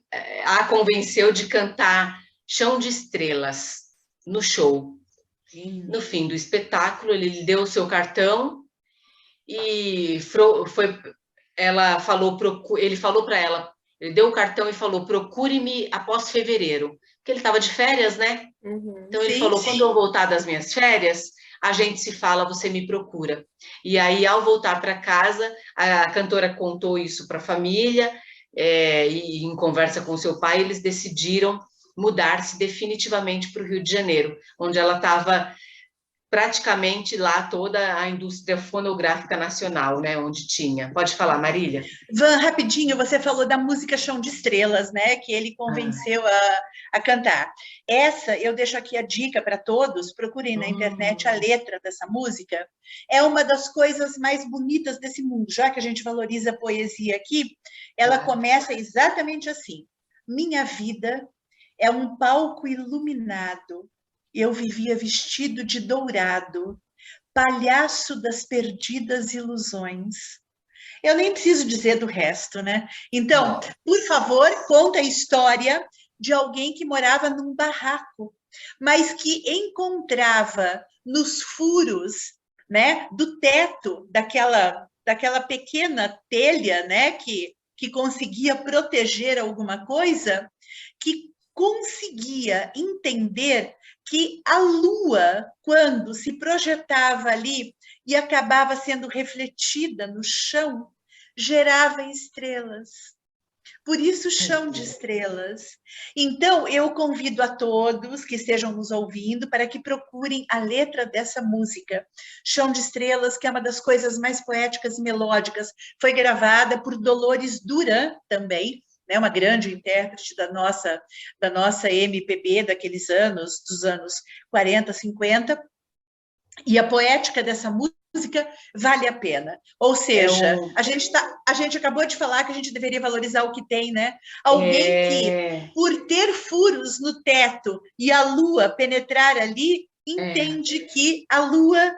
convenceu de cantar Chão de Estrelas no show. No fim do espetáculo, ele lhe deu o seu cartão e ele falou para ela, ele deu o cartão e falou: procure-me após fevereiro, porque ele estava de férias, né? Uhum. Então ele falou: quando eu voltar das minhas férias, a gente se fala, você me procura. E aí, ao voltar para casa, a cantora contou isso para a família, e em conversa com seu pai, eles decidiram mudar-se definitivamente para o Rio de Janeiro, onde ela estava praticamente lá toda a indústria fonográfica nacional, né, onde tinha. Pode falar, Marília? Van, rapidinho, você falou da música Chão de Estrelas, né, que ele convenceu a cantar. Essa, eu deixo aqui a dica para todos, procurem na internet a letra dessa música. É uma das coisas mais bonitas desse mundo, já que a gente valoriza a poesia aqui, ela começa exatamente assim: minha vida é um palco iluminado, eu vivia vestido de dourado, palhaço das perdidas ilusões. Eu nem preciso dizer do resto, né? Então, por favor, conta a história de alguém que morava num barraco, mas que encontrava nos furos, né, do teto daquela pequena telha, né, que conseguia proteger alguma coisa, que conseguia entender que a lua, quando se projetava ali e acabava sendo refletida no chão, gerava estrelas. Por isso, Chão de Estrelas. Então, eu convido a todos que estejam nos ouvindo para que procurem a letra dessa música, Chão de Estrelas, que é uma das coisas mais poéticas e melódicas. Foi gravada por Dolores Duran também, né, uma grande intérprete da nossa MPB daqueles anos, dos anos 40, 50, e a poética dessa música vale a pena. Ou seja, a gente acabou de falar que a gente deveria valorizar o que tem, né? Alguém que, por ter furos no teto e a lua penetrar ali, entende que a lua,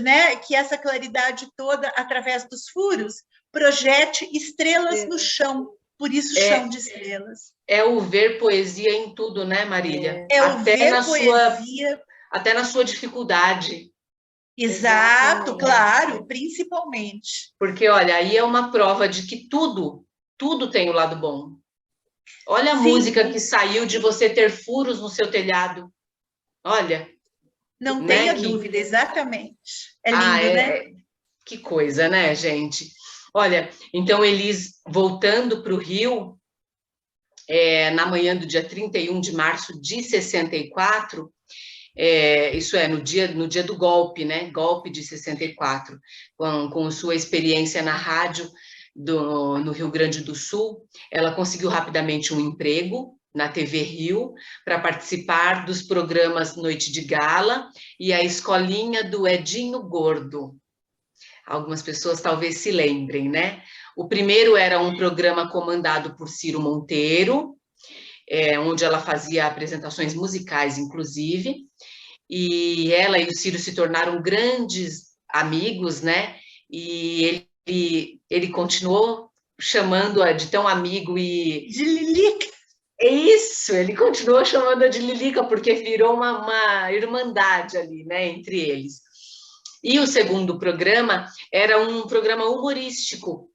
né, que essa claridade toda, através dos furos, projete estrelas no chão. Por isso, Chão de Estrelas. É o ver poesia em tudo, né, Marília? É o ver poesia. Até na sua dificuldade. Exato, Exatamente. claro, principalmente. Porque, olha, aí é uma prova de que tudo tem o lado bom. Olha a Sim, música que saiu de você ter furos no seu telhado. Olha, não né? tenha dúvida, exatamente. É Ah, lindo, né? que coisa, né, gente? Olha, então eles voltando para o Rio, na manhã do dia 31 de março de 64, isso é, no dia do golpe, né? Golpe de 64, com sua experiência na rádio no Rio Grande do Sul, ela conseguiu rapidamente um emprego na TV Rio para participar dos programas Noite de Gala e a Escolinha do Edinho Gordo. Algumas pessoas talvez se lembrem, né? O primeiro era um programa comandado por Ciro Monteiro, onde ela fazia apresentações musicais, inclusive, e ela e o Ciro se tornaram grandes amigos, né? E ele continuou chamando-a de tão amigo e... De Lilica. É isso, ele continuou chamando-a de Lilica, porque virou uma irmandade ali, né, entre eles. E o segundo programa era um programa humorístico,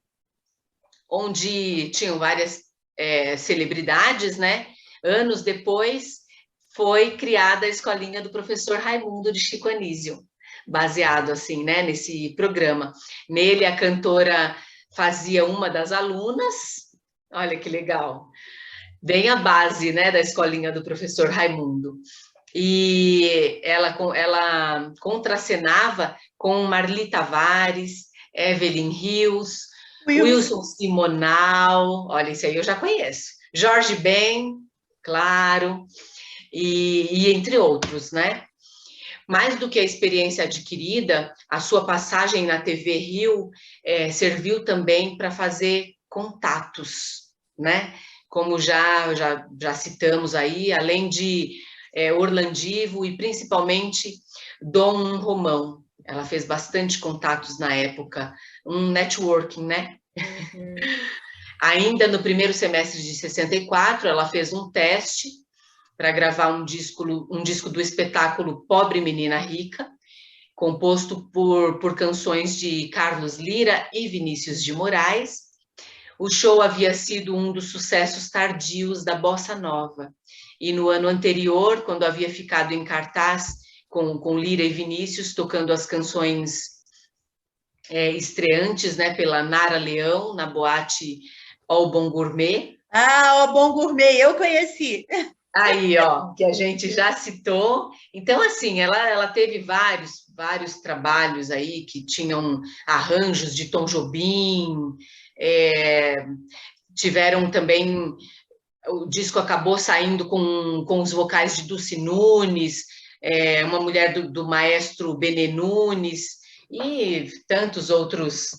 onde tinham várias celebridades, né? Anos depois, foi criada a escolinha do professor Raimundo de Chico Anísio, baseado assim, né, nesse programa. Nele, a cantora fazia uma das alunas, olha que legal, bem a base, né, da escolinha do professor Raimundo. E ela contracenava com Marli Tavares, Evelyn Rios, Wilson Simonal, olha, isso aí eu já conheço, Jorge Ben, claro, e entre outros, né? Mais do que a experiência adquirida, a sua passagem na TV Rio serviu também para fazer contatos, né? Como já citamos aí, além de Orlandivo e principalmente Dom Romão. Ela fez bastante contatos na época, um networking, né? Uhum. Ainda no primeiro semestre de 64, ela fez um teste para gravar um disco do espetáculo Pobre Menina Rica, composto por canções de Carlos Lyra e Vinícius de Moraes. O show havia sido um dos sucessos tardios da Bossa Nova. E no ano anterior, quando havia ficado em cartaz com Lyra e Vinícius, tocando as canções estreantes, né, pela Nara Leão, na boate All Bon Gourmet. Ah, o Bom Gourmet, eu conheci. Aí, ó, que a gente já citou. Então, assim, ela teve vários trabalhos aí que tinham arranjos de Tom Jobim, tiveram também, o disco acabou saindo com os vocais de Dulce Nunes, uma mulher do maestro Benê Nunes, e tantos outros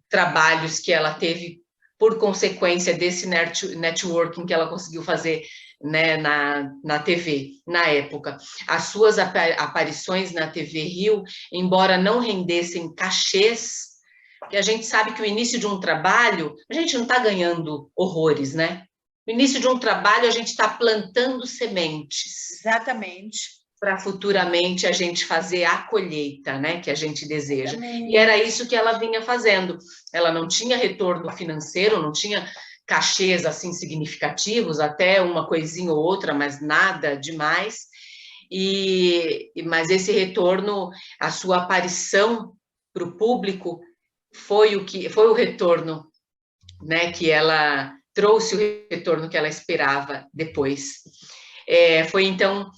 trabalhos que ela teve por consequência desse networking que ela conseguiu fazer, né, na TV, na época. As suas aparições na TV Rio, embora não rendessem cachês, porque a gente sabe que o início de um trabalho, a gente não está ganhando horrores, né? No início de um trabalho, a gente está plantando sementes. Exatamente. Para futuramente a gente fazer a colheita, né, que a gente deseja. Exatamente. E era isso que ela vinha fazendo. Ela não tinha retorno financeiro, não tinha cachês assim significativos, até uma coisinha ou outra, mas nada demais. Mas esse retorno, a sua aparição para o público foi o retorno, né, que ela trouxe, o retorno que ela esperava depois. Foi então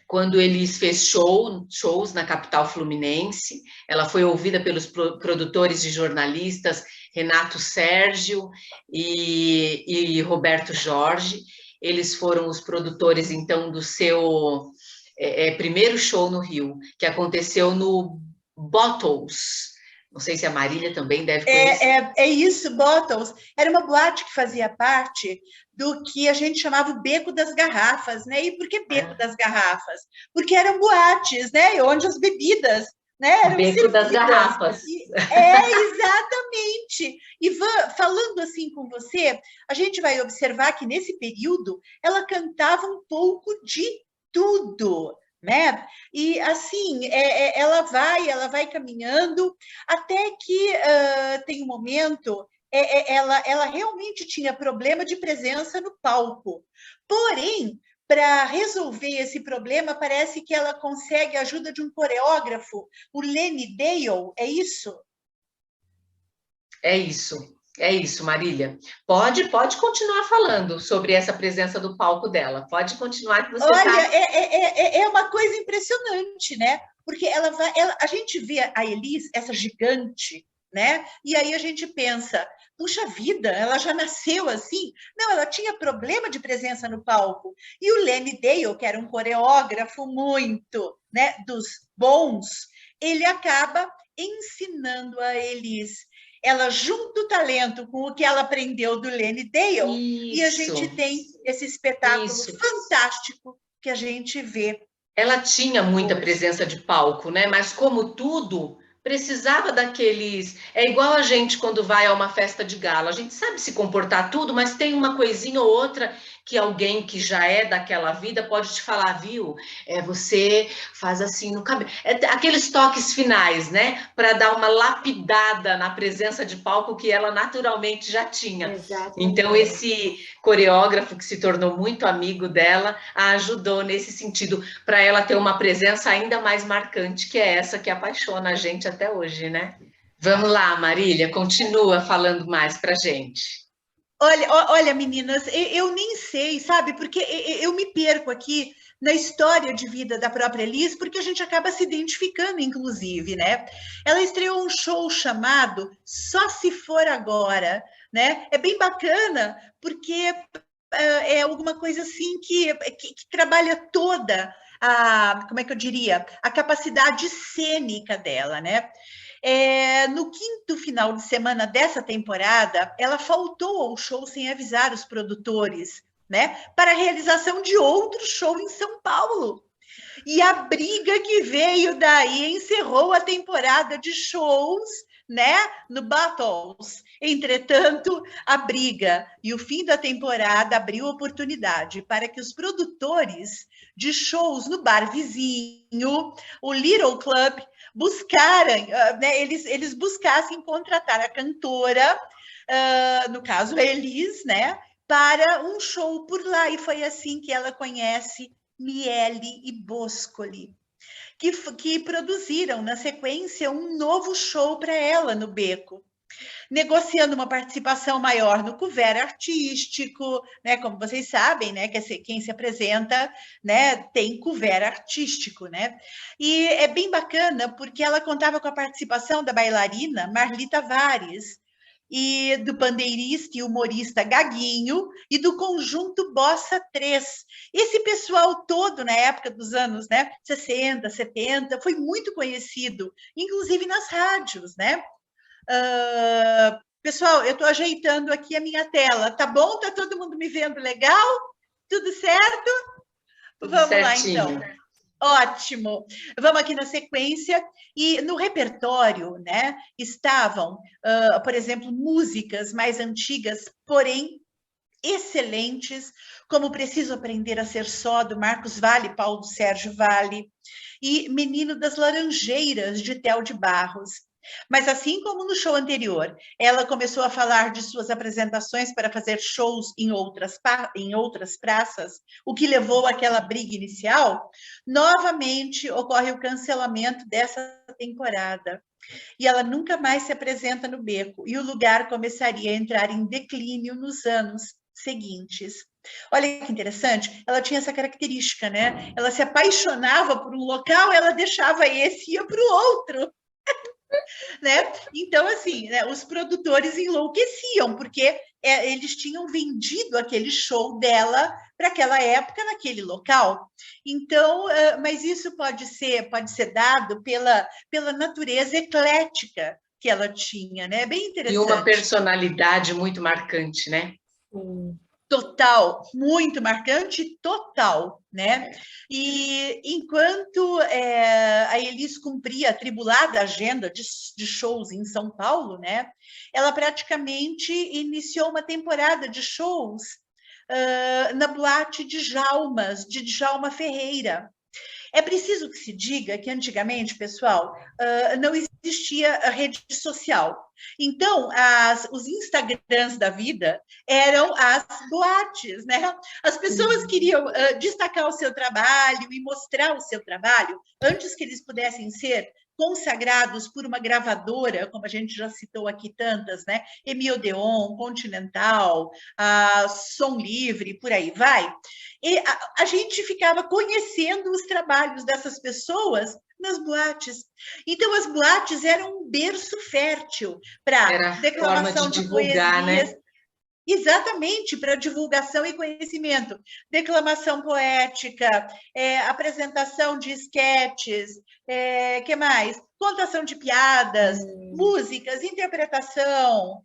quando eles fez shows na capital fluminense. Ela foi ouvida pelos produtores e jornalistas Renato Sérgio e Roberto Jorge. Eles foram os produtores, então, do seu primeiro show no Rio, que aconteceu no Bottles. Não sei se a Marília também deve conhecer. É isso, Bottles. Era uma boate que fazia parte do que a gente chamava o Beco das Garrafas, né? E por que Beco das Garrafas? Porque eram boates, né? Onde as bebidas, né, eram Beco das Garrafas. Exatamente. E falando assim com você, a gente vai observar que nesse período ela cantava um pouco de tudo. né? E assim, ela vai caminhando até que tem um momento, ela realmente tinha problema de presença no palco. Porém, para resolver esse problema, parece que ela consegue a ajuda de um coreógrafo, o Lenny Dale, é isso? É isso, Marília. Pode continuar falando sobre essa presença do palco dela. Pode continuar que você Olha, está. é uma coisa impressionante, né? Porque a gente vê a Elis, essa gigante, né? E aí a gente pensa, puxa vida, ela já nasceu assim? Não, ela tinha problema de presença no palco. E o Lenny Dale, que era um coreógrafo muito, né, dos bons, ele acaba ensinando a Elis. Ela junta o talento com o que ela aprendeu do Lenny Dale e a gente Isso, tem esse espetáculo isso. fantástico que a gente vê Ela tinha muita hoje. presença de palco, né? Mas como tudo, precisava daqueles. É igual a gente quando vai a uma festa de gala. A gente sabe se comportar tudo, mas tem uma coisinha ou outra que alguém que já é daquela vida pode te falar, viu? Você faz assim no cabelo. Aqueles toques finais, né? Para dar uma lapidada na presença de palco que ela naturalmente já tinha. Então, Exatamente. esse coreógrafo que se tornou muito amigo dela a ajudou nesse sentido para ela ter uma presença ainda mais marcante, que é essa que apaixona a gente até hoje, né? Vamos lá, Marília, continua falando mais para gente. Olha, meninas, eu nem sei, sabe? Porque eu me perco aqui na história de vida da própria Elis, porque a gente acaba se identificando, inclusive, né? Ela estreou um show chamado Só Se For Agora, né? É bem bacana, porque é alguma coisa assim que trabalha toda como é que eu diria, a capacidade cênica dela, né? No quinto final de semana dessa temporada, ela faltou ao show sem avisar os produtores, né? Para a realização de outro show em São Paulo. E a briga que veio daí encerrou a temporada de shows, né, no Battles. Entretanto, a briga e o fim da temporada abriu oportunidade para que os produtores de shows no bar vizinho, o Little Club, buscaram, né, eles buscassem contratar a cantora, no caso a Elis, né, para um show por lá. E foi assim que ela conhece Miele e Boscoli, que produziram, na sequência, um novo show para ela no Beco, negociando uma participação maior no couvert artístico, né? Como vocês sabem, né? Quem se apresenta, né? Tem couvert artístico, né? E é bem bacana porque ela contava com a participação da bailarina Marli Tavares, e do pandeirista e humorista Gaguinho e do conjunto Bossa 3. Esse pessoal todo, na época dos anos, né, 60, 70, foi muito conhecido, inclusive nas rádios, né? Pessoal, eu estou ajeitando aqui a minha tela, tá bom? Tá todo mundo me vendo legal? Tudo certo? Tudo Vamos lá, então. certinho. Ótimo. Vamos aqui na sequência. E no repertório, né, estavam, por exemplo, músicas mais antigas, porém excelentes, como Preciso Aprender a Ser Só, do Marcos Valle, Paulo Sérgio Valle, e Menino das Laranjeiras, de Théo de Barros. Mas assim como no show anterior, ela começou a falar de suas apresentações para fazer shows em outras praças, o que levou àquela briga inicial, novamente ocorre o cancelamento dessa temporada. E ela nunca mais se apresenta no Beco, e o lugar começaria a entrar em declínio nos anos seguintes. Olha que interessante, ela tinha essa característica, né? Ela se apaixonava por um local, ela deixava esse e ia para o outro, né? Então, assim, né, os produtores enlouqueciam, porque eles tinham vendido aquele show dela para aquela época, naquele local. Então, mas isso pode ser dado pela natureza eclética que ela tinha, né? Bem E uma interessante. personalidade muito marcante, né? Sim. Total, muito marcante, total, né? E enquanto a Elis cumpria a tribulada agenda de shows em São Paulo, né? Ela praticamente iniciou uma temporada de shows na boate de Djalma Ferreira. É preciso que se diga que antigamente, pessoal, não existia a rede social. Então, os Instagrams da vida eram as boates, né? As pessoas queriam destacar o seu trabalho e mostrar o seu trabalho antes que eles pudessem ser consagrados por uma gravadora, como a gente já citou aqui tantas, né? Emi Odeon, Continental, Som Livre, por aí vai. E a gente ficava conhecendo os trabalhos dessas pessoas nas boates. Então, as boates eram um berço fértil para declamação de divulgar, poesias. Né? Exatamente, para divulgação e conhecimento. Declamação poética, apresentação de esquetes, que mais? Contação de piadas, músicas, interpretação,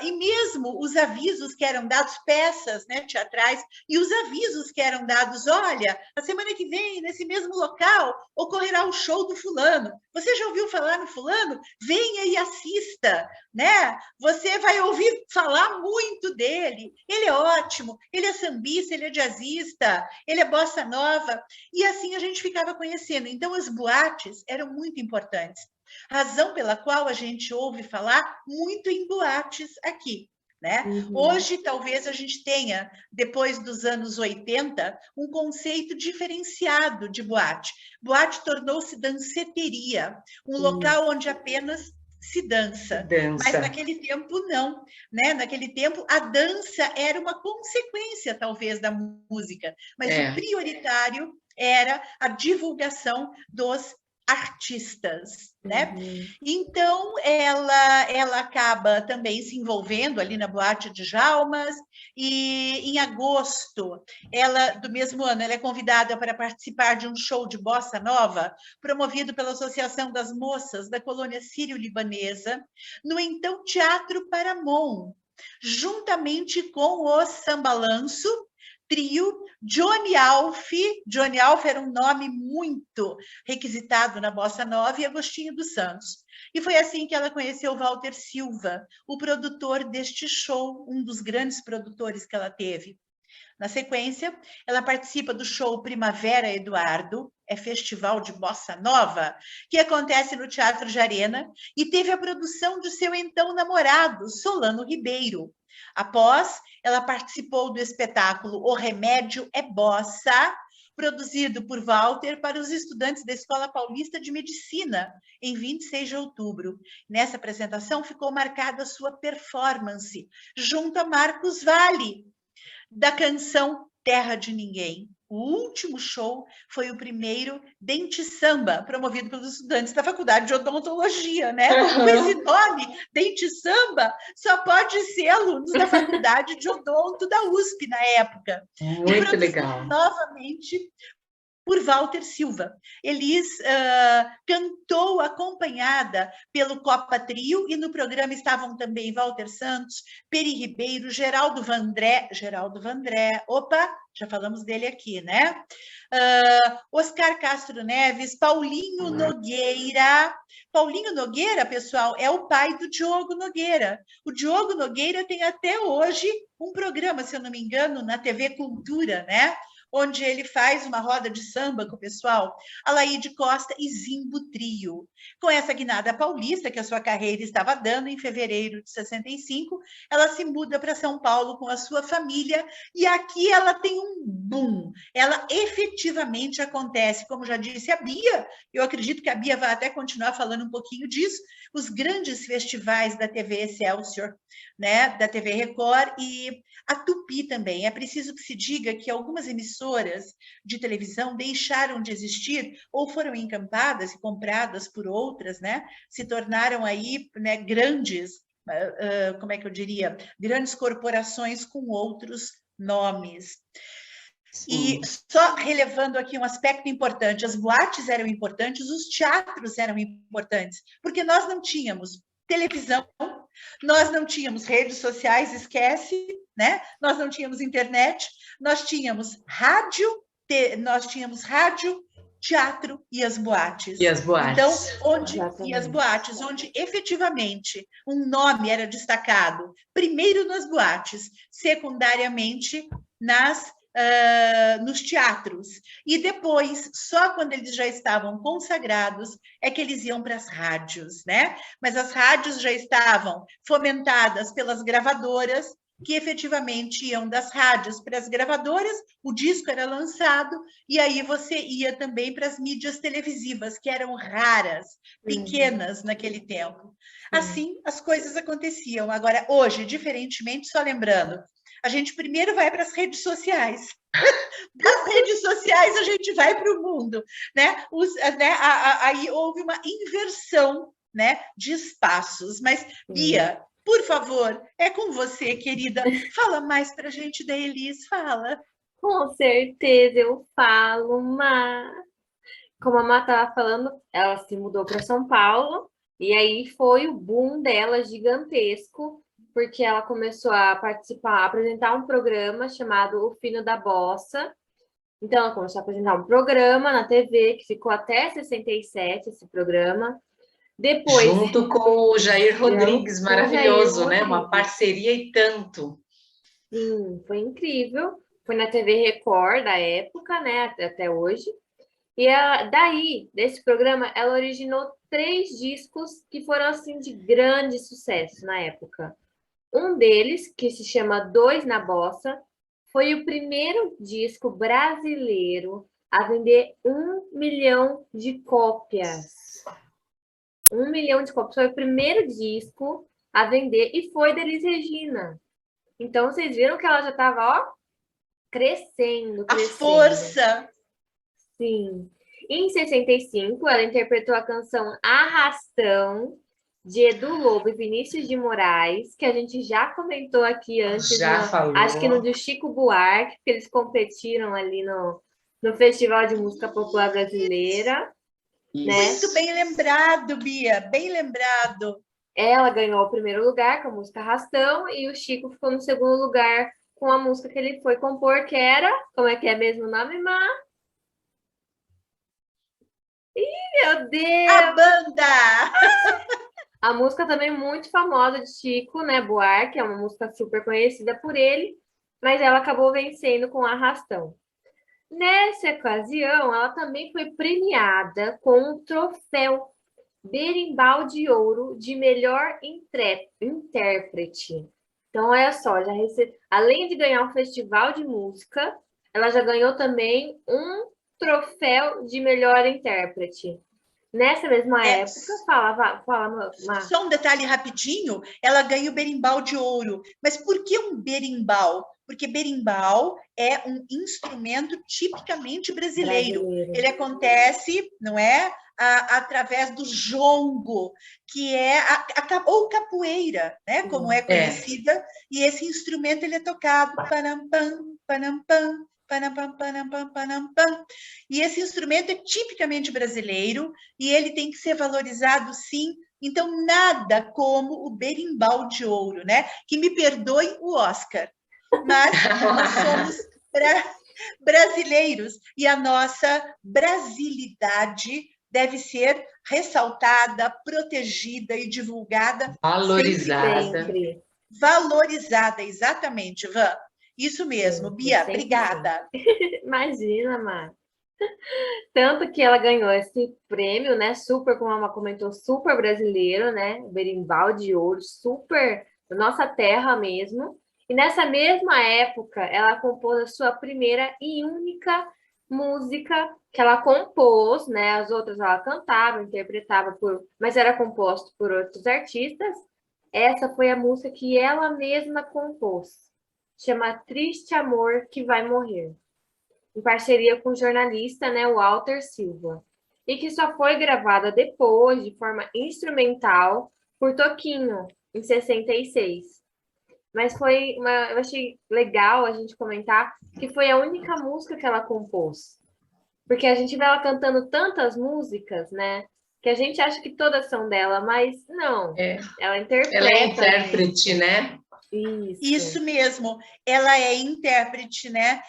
e mesmo os avisos que eram dados, peças, né, teatrais, e os avisos que eram dados, olha, a semana que vem, nesse mesmo local, ocorrerá o show do fulano. Você já ouviu falar no fulano? Venha e assista, né? Você vai ouvir falar muito dele. Ele é ótimo, ele é sambista, ele é jazzista, ele é bossa nova. E assim a gente ficava conhecendo. Então, as boates eram muito importantes. Razão pela qual a gente ouve falar muito em boates aqui, né? Hoje, talvez a gente tenha, depois dos anos 80, um conceito diferenciado de boate. Boate tornou-se danceteria, um local onde apenas se dança. Mas naquele tempo não, né? Naquele tempo a dança era uma consequência talvez da música, mas o prioritário era a divulgação dos artistas, né? Então, ela acaba também se envolvendo ali na Boate de Jalmas, e em agosto, do mesmo ano, ela é convidada para participar de um show de bossa nova, promovido pela Associação das Moças da Colônia Sírio-Libanesa, no então Teatro Paramount, juntamente com o Sambalanço, trio, Johnny Alf era um nome muito requisitado na Bossa Nova, e Agostinho dos Santos. E foi assim que ela conheceu Walter Silva, o produtor deste show, um dos grandes produtores que ela teve. Na sequência, ela participa do show Primavera Eduardo, festival de bossa nova, que acontece no Teatro de Arena, e teve a produção de seu então namorado, Solano Ribeiro. Após, ela participou do espetáculo O Remédio é Bossa, produzido por Walter para os estudantes da Escola Paulista de Medicina, em 26 de outubro. Nessa apresentação ficou marcada a sua performance, junto a Marcos Valle, da canção Terra de Ninguém. O último show foi o primeiro Dente Samba, promovido pelos estudantes da Faculdade de Odontologia, né? Com esse nome, Dente Samba, só pode ser alunos da Faculdade de Odonto da USP na época. Muito legal. Novamente por Walter Silva. Elis cantou acompanhada pelo Copa Trio, e no programa estavam também Walter Santos, Peri Ribeiro, Geraldo Vandré, opa, já falamos dele aqui, né? Oscar Castro Neves, Paulinho Nogueira. Paulinho Nogueira, pessoal, é o pai do Diogo Nogueira. O Diogo Nogueira tem até hoje um programa, se eu não me engano, na TV Cultura, né? Onde ele faz uma roda de samba com o pessoal, Alaide Costa e Zimbo Trio. Com essa guinada paulista que a sua carreira estava dando, em fevereiro de 65, ela se muda para São Paulo com a sua família, e aqui ela tem um boom. Ela efetivamente acontece, como já disse a Bia, eu acredito que a Bia vai até continuar falando um pouquinho disso, os grandes festivais da TV Excelsior, né, da TV Record, e a Tupi também. É preciso que se diga que algumas emissoras de televisão deixaram de existir ou foram encampadas e compradas por outras, né? Se tornaram aí, né, grandes, como é que eu diria, grandes corporações com outros nomes. Sim. E só relevando aqui um aspecto importante, as boates eram importantes, os teatros eram importantes, porque nós não tínhamos televisão, nós não tínhamos redes sociais, esquece, né? Nós não tínhamos internet, nós tínhamos rádio, teatro e as boates. E as boates. Então, e as boates, onde efetivamente um nome era destacado, primeiro nas boates, secundariamente nas nos teatros. E depois, só quando eles já estavam consagrados, é que eles iam para as rádios, né? Mas as rádios já estavam fomentadas pelas gravadoras, que efetivamente iam das rádios para as gravadoras, o disco era lançado, e aí você ia também para as mídias televisivas, que eram raras, pequenas naquele tempo. Assim, as coisas aconteciam. Agora, hoje, diferentemente, só lembrando, a gente primeiro vai para as redes sociais. Das redes sociais, a gente vai para o mundo. Né? Aí houve uma inversão, né, de espaços. Mas, Bia, por favor, é com você, querida. Fala mais para a gente da Elis, fala. Com certeza eu falo, Má. Como a Má estava falando, ela se mudou para São Paulo e aí foi o boom dela gigantesco, porque ela começou a participar, a apresentar um programa chamado O Fino da Bossa. Então, ela começou a apresentar um programa na TV, que ficou até 67, esse programa. Depois, junto com o Jair Rodrigues, maravilhoso, né? Uma parceria e tanto. Sim, foi incrível. Foi na TV Record da época, né? Até hoje. E daí, desse programa, ela originou 3 discos que foram, assim, de grande sucesso na época. Um deles, que se chama Dois na Bossa, foi o primeiro disco brasileiro a vender 1 milhão de cópias. 1 milhão de cópias. Foi o primeiro disco a vender e foi da Elis Regina. Então, vocês viram que ela já estava, ó, crescendo. A força! Sim. Em 65, ela interpretou a canção Arrastão, de Edu Lobo e Vinícius de Moraes, que a gente já comentou aqui antes. Já falou. Acho que no do Chico Buarque, que eles competiram ali no Festival de Música Popular Brasileira. Né? Muito bem lembrado, Bia, bem lembrado. Ela ganhou o primeiro lugar com a música Arrastão e o Chico ficou no segundo lugar com a música que ele foi compor, que era... Como é que é mesmo o nome, Má? Ih, meu Deus! A banda! A música também muito famosa de Chico, né? Buarque, é uma música super conhecida por ele, mas ela acabou vencendo com Arrastão. Nessa ocasião, ela também foi premiada com um troféu Berimbau de Ouro de melhor intérprete. Então, olha só, além de ganhar um festival de música, ela já ganhou também um troféu de melhor intérprete. Nessa mesma época, fala. Só um detalhe rapidinho, ela ganha o berimbau de ouro. Mas por que um berimbau? Porque berimbau é um instrumento tipicamente brasileiro. Ele acontece, não é? Através do jongo, que é ou capoeira, né? Como é conhecida. E esse instrumento ele é tocado panampam, panampam, panam, panam, panam, panam, pam. E esse instrumento é tipicamente brasileiro e ele tem que ser valorizado, sim. Então, nada como o berimbau de ouro, né? Que me perdoe o Oscar, mas nós somos brasileiros e a nossa brasilidade deve ser ressaltada, protegida e divulgada. Valorizada. Sempre. Valorizada, exatamente, Van. Isso mesmo, Bia, obrigada. Imagina, Mar. Tanto que ela ganhou esse prêmio, né? Super, como a Má comentou, super brasileiro, né? Berimbau de ouro, super da nossa terra mesmo. E nessa mesma época, ela compôs a sua primeira e única música que ela compôs, né? As outras ela cantava, interpretava, mas era composto por outros artistas. Essa foi a música que ela mesma compôs. Chama Triste Amor que Vai Morrer, em parceria com o jornalista, né, Walter Silva, e que só foi gravada depois, de forma instrumental, por Toquinho, em 66. Mas eu achei legal a gente comentar que foi a única música que ela compôs. Porque a gente vê ela cantando tantas músicas, né, que a gente acha que todas são dela, mas não. Ela interpreta. Ela é intérprete, né? Isso mesmo, ela é intérprete, né?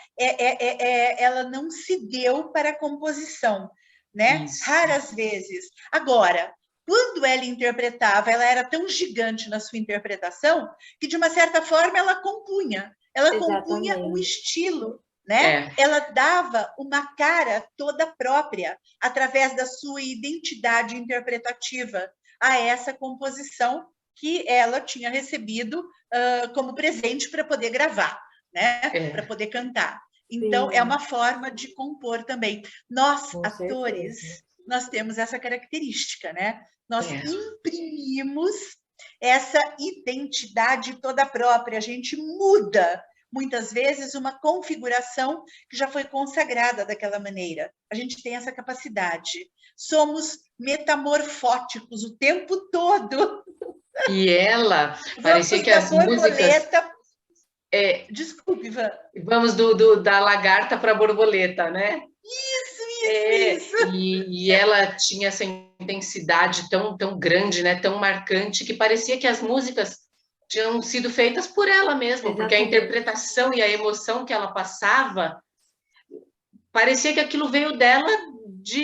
Ela não se deu para a composição, né? Isso. Raras vezes. Agora, quando ela interpretava, ela era tão gigante na sua interpretação que, de uma certa forma, ela compunha. Ela compunha um estilo, né? É. Ela dava uma cara toda própria, através da sua identidade interpretativa, a essa composição que ela tinha recebido como presente para poder gravar, né? Para poder cantar. Então, Sim. é uma forma de compor também. Nós, Com atores, certeza. nós temos essa característica, né? Nós É. imprimimos essa identidade toda própria, a gente muda muitas vezes uma configuração que já foi consagrada daquela maneira. A gente tem essa capacidade. Somos metamorfóticos o tempo todo. E ela, parecia Vamos que da as músicas... borboleta... Desculpe, Ivan. Vamos da lagarta para a borboleta, né? Isso. E ela tinha essa intensidade tão grande, né? Tão marcante, que parecia que as músicas tinham sido feitas por ela mesma, porque a interpretação e a emoção que ela passava, parecia que aquilo veio dela.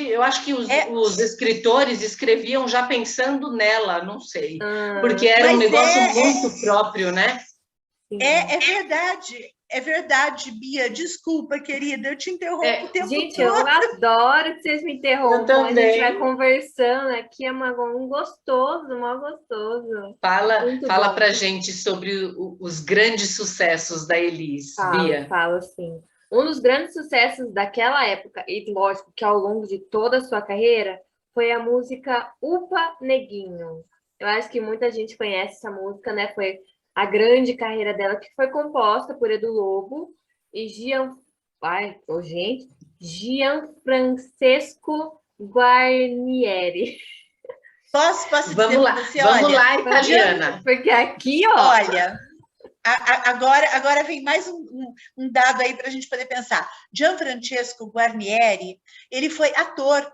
Eu acho que os escritores escreviam já pensando nela, não sei, porque era um negócio muito próprio, né? É verdade, Bia. Desculpa, querida, eu te interrompo o tempo gente, todo. Eu adoro que vocês me interrompam. A gente vai conversando aqui, é um gostoso, mó gostoso. Fala pra gente sobre os grandes sucessos da Elis, Bia. Falo sim. Um dos grandes sucessos daquela época, e lógico que ao longo de toda a sua carreira, foi a música Upa Neguinho. Eu acho que muita gente conhece essa música, né? Foi a grande carreira dela, que foi composta por Edu Lobo e Gianfrancesco Guarnieri. Posso vamos lá, você, vamos lá, italiana. Porque aqui, ó... Olha, agora vem mais um dado aí para a gente poder pensar. Gianfrancesco Guarnieri, ele foi ator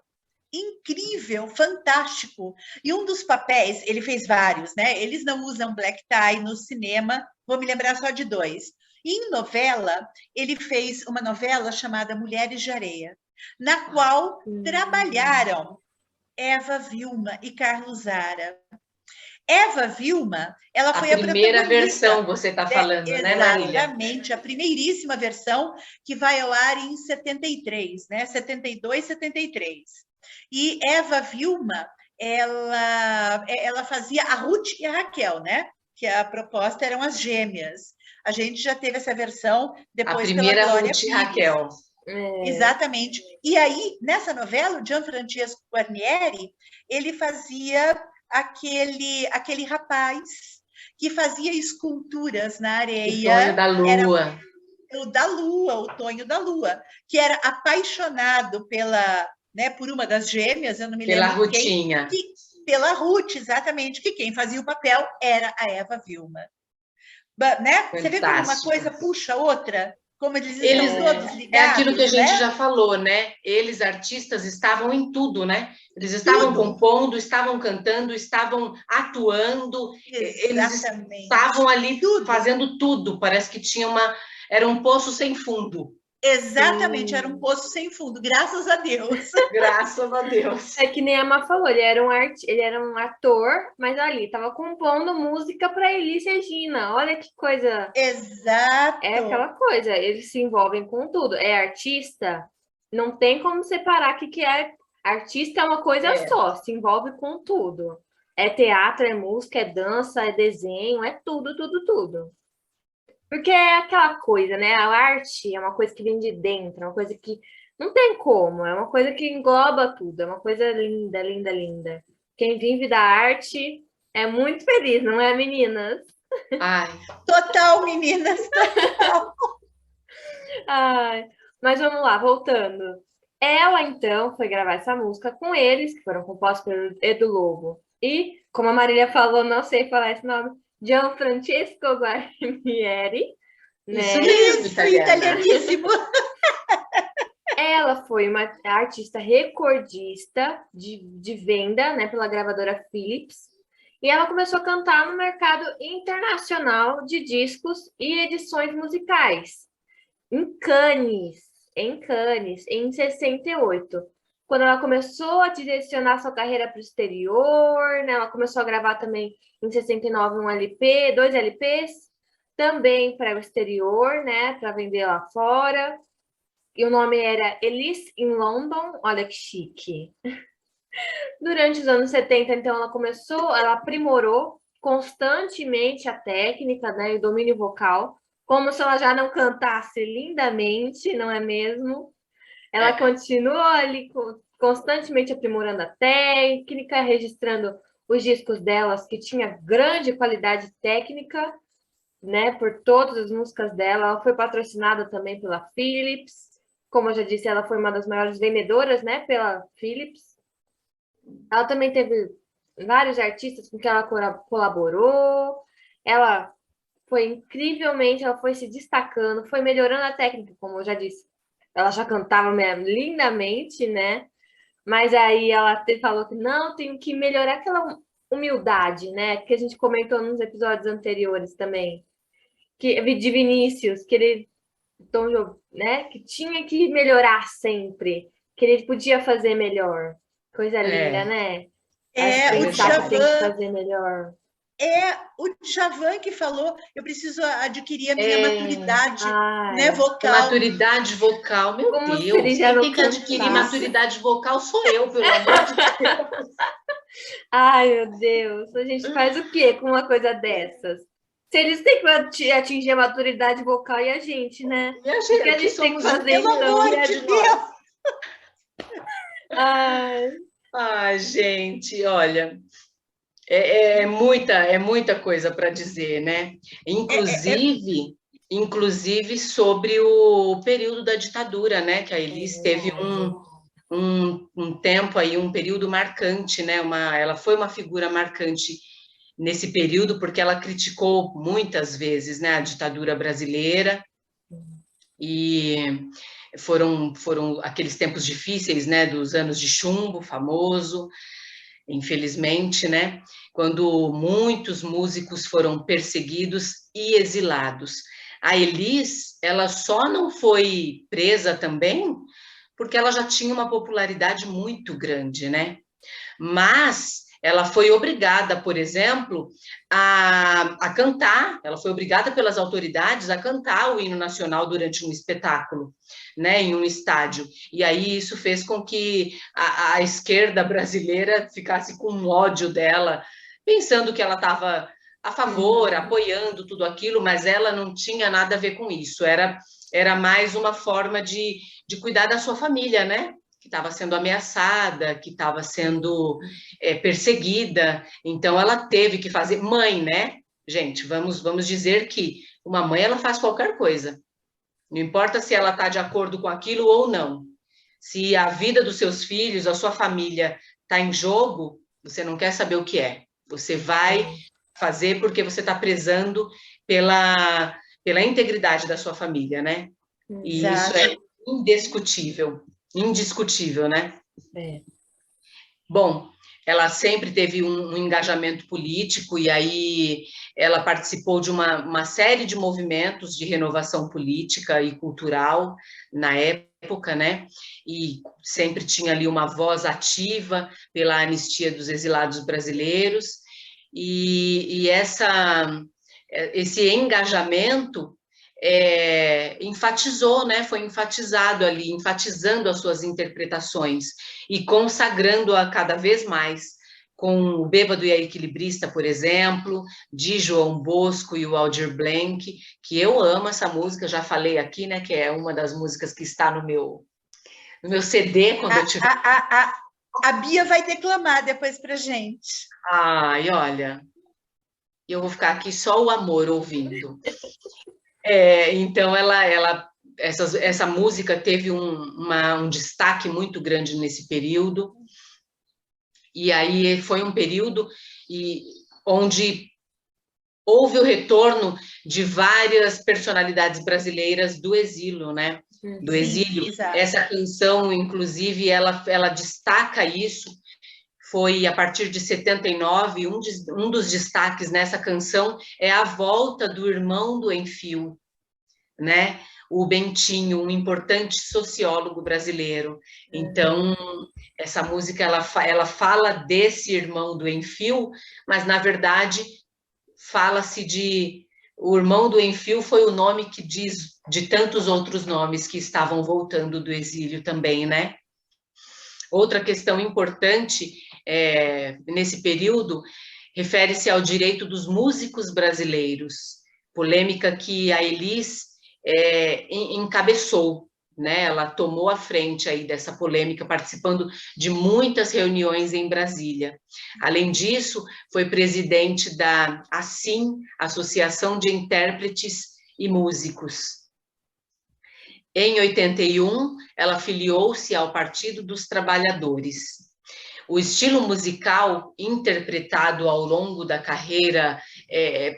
incrível, fantástico. E um dos papéis, ele fez vários, né? Eles não usam black tie no cinema, vou me lembrar só de 2. E em novela, ele fez uma novela chamada Mulheres de Areia, na qual trabalharam Eva Vilma e Carlos Zara. Eva Vilma, ela foi a primeira versão, você está falando, né, Marília? Exatamente, a primeiríssima versão, que vai ao ar em 73, né? 72, 73. E Eva Vilma, ela fazia a Ruth e a Raquel, né? Que a proposta eram as gêmeas. A gente já teve essa versão depois pela Glória Ruth e Raquel. Exatamente. E aí, nessa novela, o Gianfrancesco Guarnieri, ele fazia aquele rapaz que fazia esculturas na areia. O Tonho da Lua. O Tonho da Lua, que era apaixonado por uma das gêmeas, eu não me lembro Rutinha. Pela Ruth, exatamente, que quem fazia o papel era a Eva Vilma. Né? Você vê como uma coisa puxa a outra? Como eles estão todos ligados. É aquilo que a gente né? já falou, né? Eles, artistas, estavam em tudo, né? Eles estavam compondo, estavam cantando, estavam atuando. Exatamente. Eles estavam ali fazendo tudo. Parece que era um poço sem fundo. Exatamente, era um poço sem fundo, graças a Deus. Graças a Deus. É que nem a Má falou, ele era um ator, mas ali, estava compondo música para Elis Regina. Olha que coisa. Exato. É aquela coisa, eles se envolvem com tudo. É artista, não tem como separar o que é. Artista é uma coisa só, se envolve com tudo. É teatro, é música, é dança, é desenho, é tudo, tudo, tudo. Porque é aquela coisa, né? A arte é uma coisa que vem de dentro, é uma coisa que não tem como, é uma coisa que engloba tudo, é uma coisa linda, linda, linda. Quem vive da arte é muito feliz, não é, meninas? Ai. Total, meninas, total. Ai, mas vamos lá, voltando. Ela, então, foi gravar essa música com eles, que foram compostos pelo Edu Lobo. E, como a Marília falou, não sei falar esse nome, Gianfrancesco Guarnieri. Isso mesmo, italianíssimo. Ela foi uma artista recordista de venda, né, pela gravadora Philips. E ela começou a cantar no mercado internacional de discos e edições musicais. Em Cannes, em 68. Quando ela começou a direcionar sua carreira para o exterior, né? Ela começou a gravar também em 69 um LP, 2 LPs, também para o exterior, né? Para vender lá fora. e o nome era Elise in London, olha que chique. Durante os anos 70, então, ela aprimorou constantemente a técnica, né, e o domínio vocal, como se ela já não cantasse lindamente, não é mesmo? Ela continuou ali constantemente aprimorando a técnica, registrando os discos delas, que tinha grande qualidade técnica, né, por todas as músicas dela. Ela foi patrocinada também pela Philips. Como eu já disse, ela foi uma das maiores vendedoras, né, pela Philips. Ela também teve vários artistas com quem ela colaborou. Ela foi incrivelmente, ela foi se destacando, foi melhorando a técnica, como eu já disse. Ela já cantava lindamente, né? Mas aí ela falou que não, tem que melhorar aquela humildade, né? Que a gente comentou nos episódios anteriores também. De Vinícius, que ele, né? Que tinha que melhorar sempre, que ele podia fazer melhor. Coisa linda, né? O Pensar que tem que fazer melhor. O Djavan que falou, eu preciso adquirir a minha maturidade, né, vocal. Maturidade vocal, meu Como Deus. Quem tem que adquirir maturidade vocal sou eu, pelo amor de Deus. Ai, meu Deus. A gente faz o quê com uma coisa dessas? Se eles têm que atingir a maturidade vocal e a gente, né? E a gente, o que a gente tem que fazer, pelo amor de Deus. Ai, gente, olha... É muita coisa para dizer, né? Inclusive sobre o período da ditadura, né? Que a Elis teve um tempo aí, um período marcante, né? Ela foi uma figura marcante nesse período, porque ela criticou muitas vezes, né, a ditadura brasileira, e foram aqueles tempos difíceis, né? Dos anos de chumbo, famoso, infelizmente, né? Quando muitos músicos foram perseguidos e exilados. A Elis, ela só não foi presa também porque ela já tinha uma popularidade muito grande, né? Mas ela foi obrigada, por exemplo, a cantar, ela foi obrigada pelas autoridades a cantar o hino nacional durante um espetáculo, né, em um estádio. E aí isso fez com que a esquerda brasileira ficasse com ódio dela, pensando que ela estava a favor, apoiando tudo aquilo, mas ela não tinha nada a ver com isso, era mais uma forma de cuidar da sua família, né? Que estava sendo ameaçada, que estava sendo perseguida, então ela teve que fazer, mãe, né? Gente, vamos dizer que uma mãe, ela faz qualquer coisa, não importa se ela está de acordo com aquilo ou não, se a vida dos seus filhos, a sua família está em jogo, você não quer saber o que é, você vai fazer porque você está prezando pela integridade da sua família, né? E isso é indiscutível, né? Bom, ela sempre teve um engajamento político e aí ela participou de uma série de movimentos de renovação política e cultural na época, né? E sempre tinha ali uma voz ativa pela anistia dos exilados brasileiros e esse engajamento enfatizou, né? Foi enfatizado ali, enfatizando as suas interpretações e consagrando-a cada vez mais, com o Bêbado e a Equilibrista, por exemplo, de João Bosco e o Aldir Blanc, que eu amo essa música, já falei aqui, né? Que é uma das músicas que está no meu CD quando eu tiver. A Bia vai declamar depois pra gente. Ai, olha, eu vou ficar aqui só o amor ouvindo. Então, essa música teve um destaque muito grande nesse período, e aí foi um período onde houve o retorno de várias personalidades brasileiras do exílio, né? Do exílio. Exato. Essa canção, inclusive, ela destaca isso. Foi a partir de 79, um dos destaques nessa canção é a volta do irmão do Enfio, né? O Bentinho, um importante sociólogo brasileiro. Então, essa música ela fala desse irmão do Enfio, mas na verdade fala-se O irmão do Enfio foi o nome que diz de tantos outros nomes que estavam voltando do exílio também, né? Outra questão importante nesse período refere-se ao direito dos músicos brasileiros, polêmica que a Elis encabeçou, né? Ela tomou a frente aí dessa polêmica, participando de muitas reuniões em Brasília. Além disso, foi presidente da ASSIM, Associação de Intérpretes e Músicos. Em 81, ela filiou-se ao Partido dos Trabalhadores. O estilo musical interpretado ao longo da carreira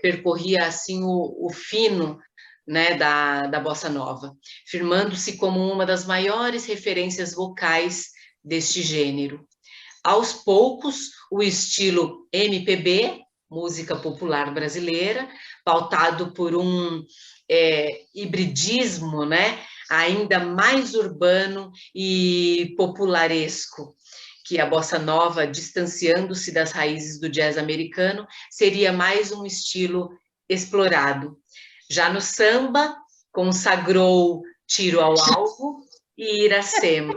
percorria assim o fino, né, da bossa nova, firmando-se como uma das maiores referências vocais deste gênero. Aos poucos, o estilo MPB, música popular brasileira, pautado por um hibridismo, né, ainda mais urbano e popularesco, que a bossa nova, distanciando-se das raízes do jazz americano, seria mais um estilo explorado. Já no samba, consagrou Tiro ao Alvo e Iracema,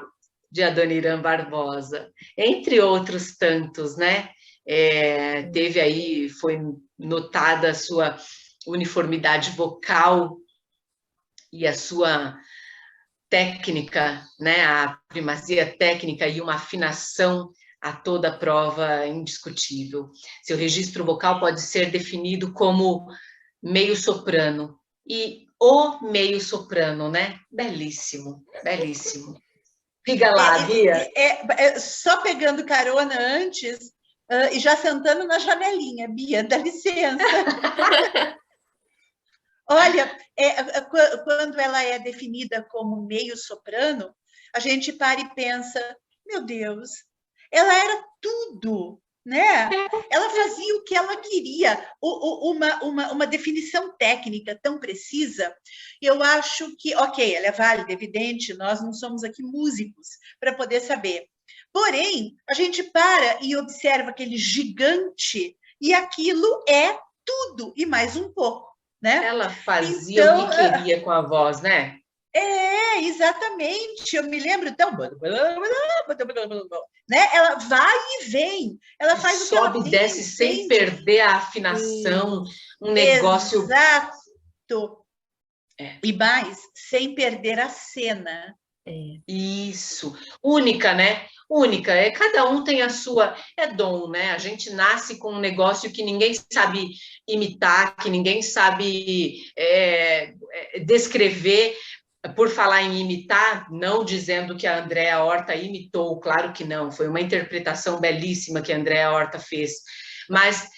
de Adoniran Barbosa, entre outros tantos, né? Teve aí, foi notada a sua uniformidade vocal e a sua técnica, né? A primazia técnica e uma afinação a toda prova indiscutível. Seu registro vocal pode ser definido como meio soprano, e o meio soprano, né? Belíssimo, belíssimo. Diga lá, Bia. Só pegando carona antes, e já sentando na janelinha, Bia, dá licença. Olha, quando ela é definida como meio soprano, a gente para e pensa, meu Deus, ela era tudo, né? Ela fazia o que ela queria, uma definição técnica tão precisa. Eu acho que, ok, ela é válida, evidente, nós não somos aqui músicos para poder saber. Porém, a gente para e observa aquele gigante e aquilo é tudo e mais um pouco, né? Ela fazia então, o que queria com a voz, né? Exatamente. Eu me lembro, então, né? Ela vai e vem. Ela faz o que ela sobe e desce sem perder a afinação, um negócio... Exato. E mais, sem perder a cena. Isso. Única, né? Única. Cada um tem a sua... É dom, né? A gente nasce com um negócio que ninguém sabe imitar, que ninguém sabe descrever. Por falar em imitar, não dizendo que a Andréa Horta imitou, claro que não. Foi uma interpretação belíssima que a Andréa Horta fez. Mas...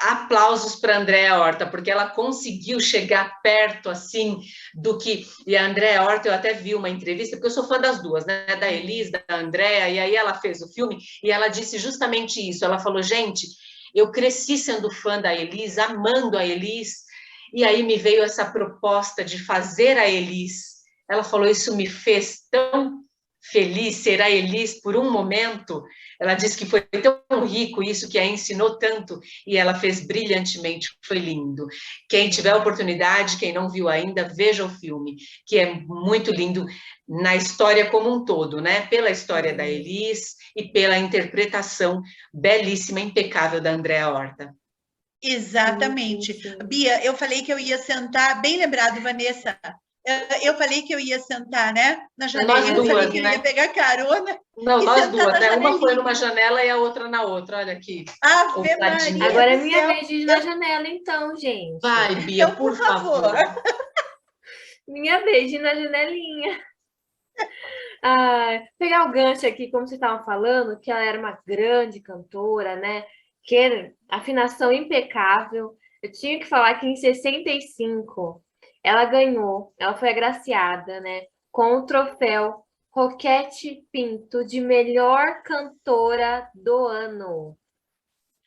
aplausos para a Andréa Horta, porque ela conseguiu chegar perto, assim, do que... E a Andréa Horta, eu até vi uma entrevista, porque eu sou fã das duas, né? Da Elis, da Andréa, e aí ela fez o filme, e ela disse justamente isso. Ela falou, gente, eu cresci sendo fã da Elis, amando a Elis, e aí me veio essa proposta de fazer a Elis. Ela falou, isso me fez tão feliz ser a Elis por um momento. Ela disse que foi tão rico isso, que a ensinou tanto, e ela fez brilhantemente, foi lindo. Quem tiver oportunidade, quem não viu ainda, veja o filme, que é muito lindo na história como um todo, né? Pela história da Elis e pela interpretação belíssima, impecável da Andréa Horta. Exatamente. Bia, eu falei que eu ia sentar, bem lembrado, Vanessa, eu falei que eu ia sentar, né, na janela. Nós duas, eu falei que né? eu ia pegar carona. Não, nós duas, né? Uma foi numa janela e a outra na outra. Olha aqui. Ave Maria. Agora é minha vez de ir na janela, então, gente. Vai, Bia, então, por favor. Minha vez de ir na janelinha. Pegar o gancho aqui, como vocês estavam falando, que ela era uma grande cantora, né? Que afinação impecável. Eu tinha que falar que em 65 ela ganhou, ela foi agraciada, né, com o troféu Roquete Pinto de melhor cantora do ano.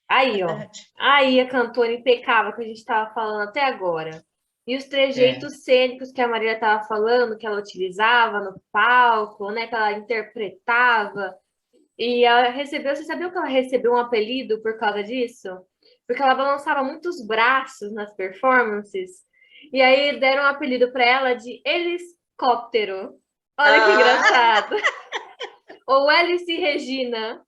Aí, ó. Aí a cantora impecável que a gente estava falando até agora. E os trejeitos cênicos que a Maria estava falando, que ela utilizava no palco, né, que ela interpretava. E ela recebeu, você sabia que ela recebeu um apelido por causa disso? porque ela balançava muitos braços nas performances. E aí deram um apelido para ela de Helicóptero. Olha que engraçado. Ou Hélice Regina.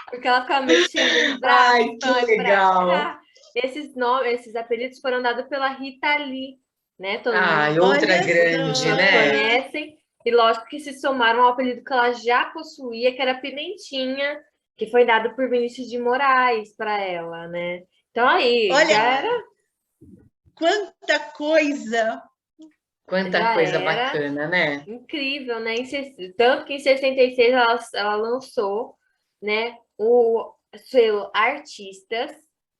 Porque ela ficava mexendo os braços. Ai, que legal. Esses apelidos foram dados pela Rita Lee, né? Todo Ai, mundo outra Olha grande, só. né? conhecem. E lógico que se somaram ao apelido que ela já possuía, que era Pimentinha, que foi dado por Vinícius de Moraes para ela, né? Então aí, Olha, já era, quanta coisa. Quanta já coisa era bacana, né? incrível, né? Tanto que em 66 ela lançou, né, o selo Artistas,